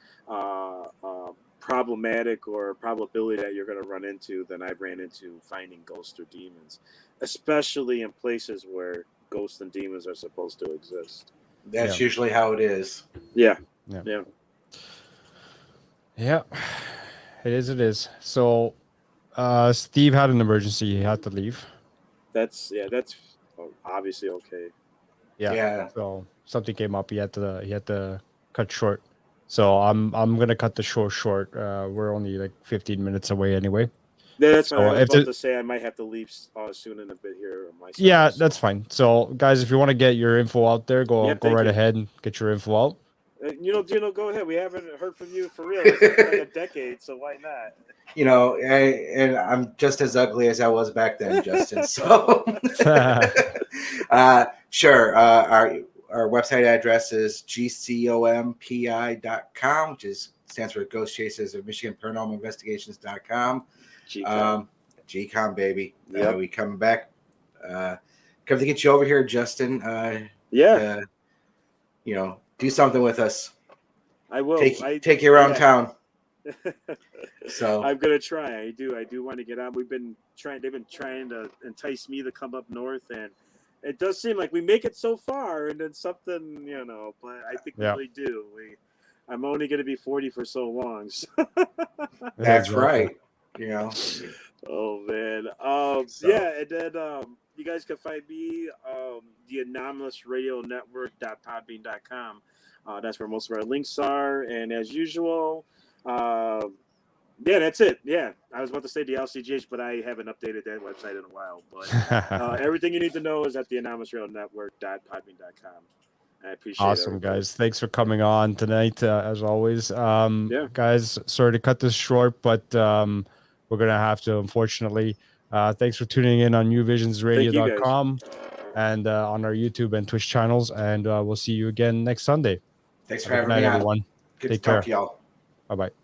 problematic or probability that you're going to run into than I ran into finding ghosts or demons, especially in places where ghosts and demons are supposed to exist. That's usually how it is. Yeah. Yeah, it is. So, Steve had an emergency. He had to leave. That's obviously okay. Yeah. So something came up. He had to cut short. So I'm gonna cut the show short. We're only like 15 minutes away anyway. That's fine. I was about to say I might have to leave soon in a bit here. Myself, that's fine. So guys, if you want to get your info out there, go right ahead and get your info out. Dino, go ahead. We haven't heard from you for real. It's been like a decade, so why not? And I'm just as ugly as I was back then, Justin. So, sure. Our website address is gcompi.com, which stands for Ghost Chasers of Michigan Paranormal Investigations.com. GCOM, baby. Yep. We coming back. Come to get you over here, Justin. Do something with us. I will. Take you around town. So I'm gonna try. I do want to get out. They've been trying to entice me to come up north, and it does seem like we make it so far, and then something, but I think we really do. I'm only gonna be 40 for so long. So. That's right. Oh man. Yeah, and then you guys can find me the anomalousradionetwork.podbean.com. That's where most of our links are, and as usual, that's it. Yeah, I was about to say the LCGH, but I haven't updated that website in a while. But everything you need to know is at the anomalousradionetwork.podbean.com. I appreciate it. Awesome, guys. Thanks for coming on tonight, as always. Guys, sorry to cut this short, but we're going to have to, unfortunately. Thanks for tuning in on newvisionsradio.com and on our YouTube and Twitch channels. And we'll see you again next Sunday. Thanks for having me on. Everyone. Good to talk to y'all. Bye-bye.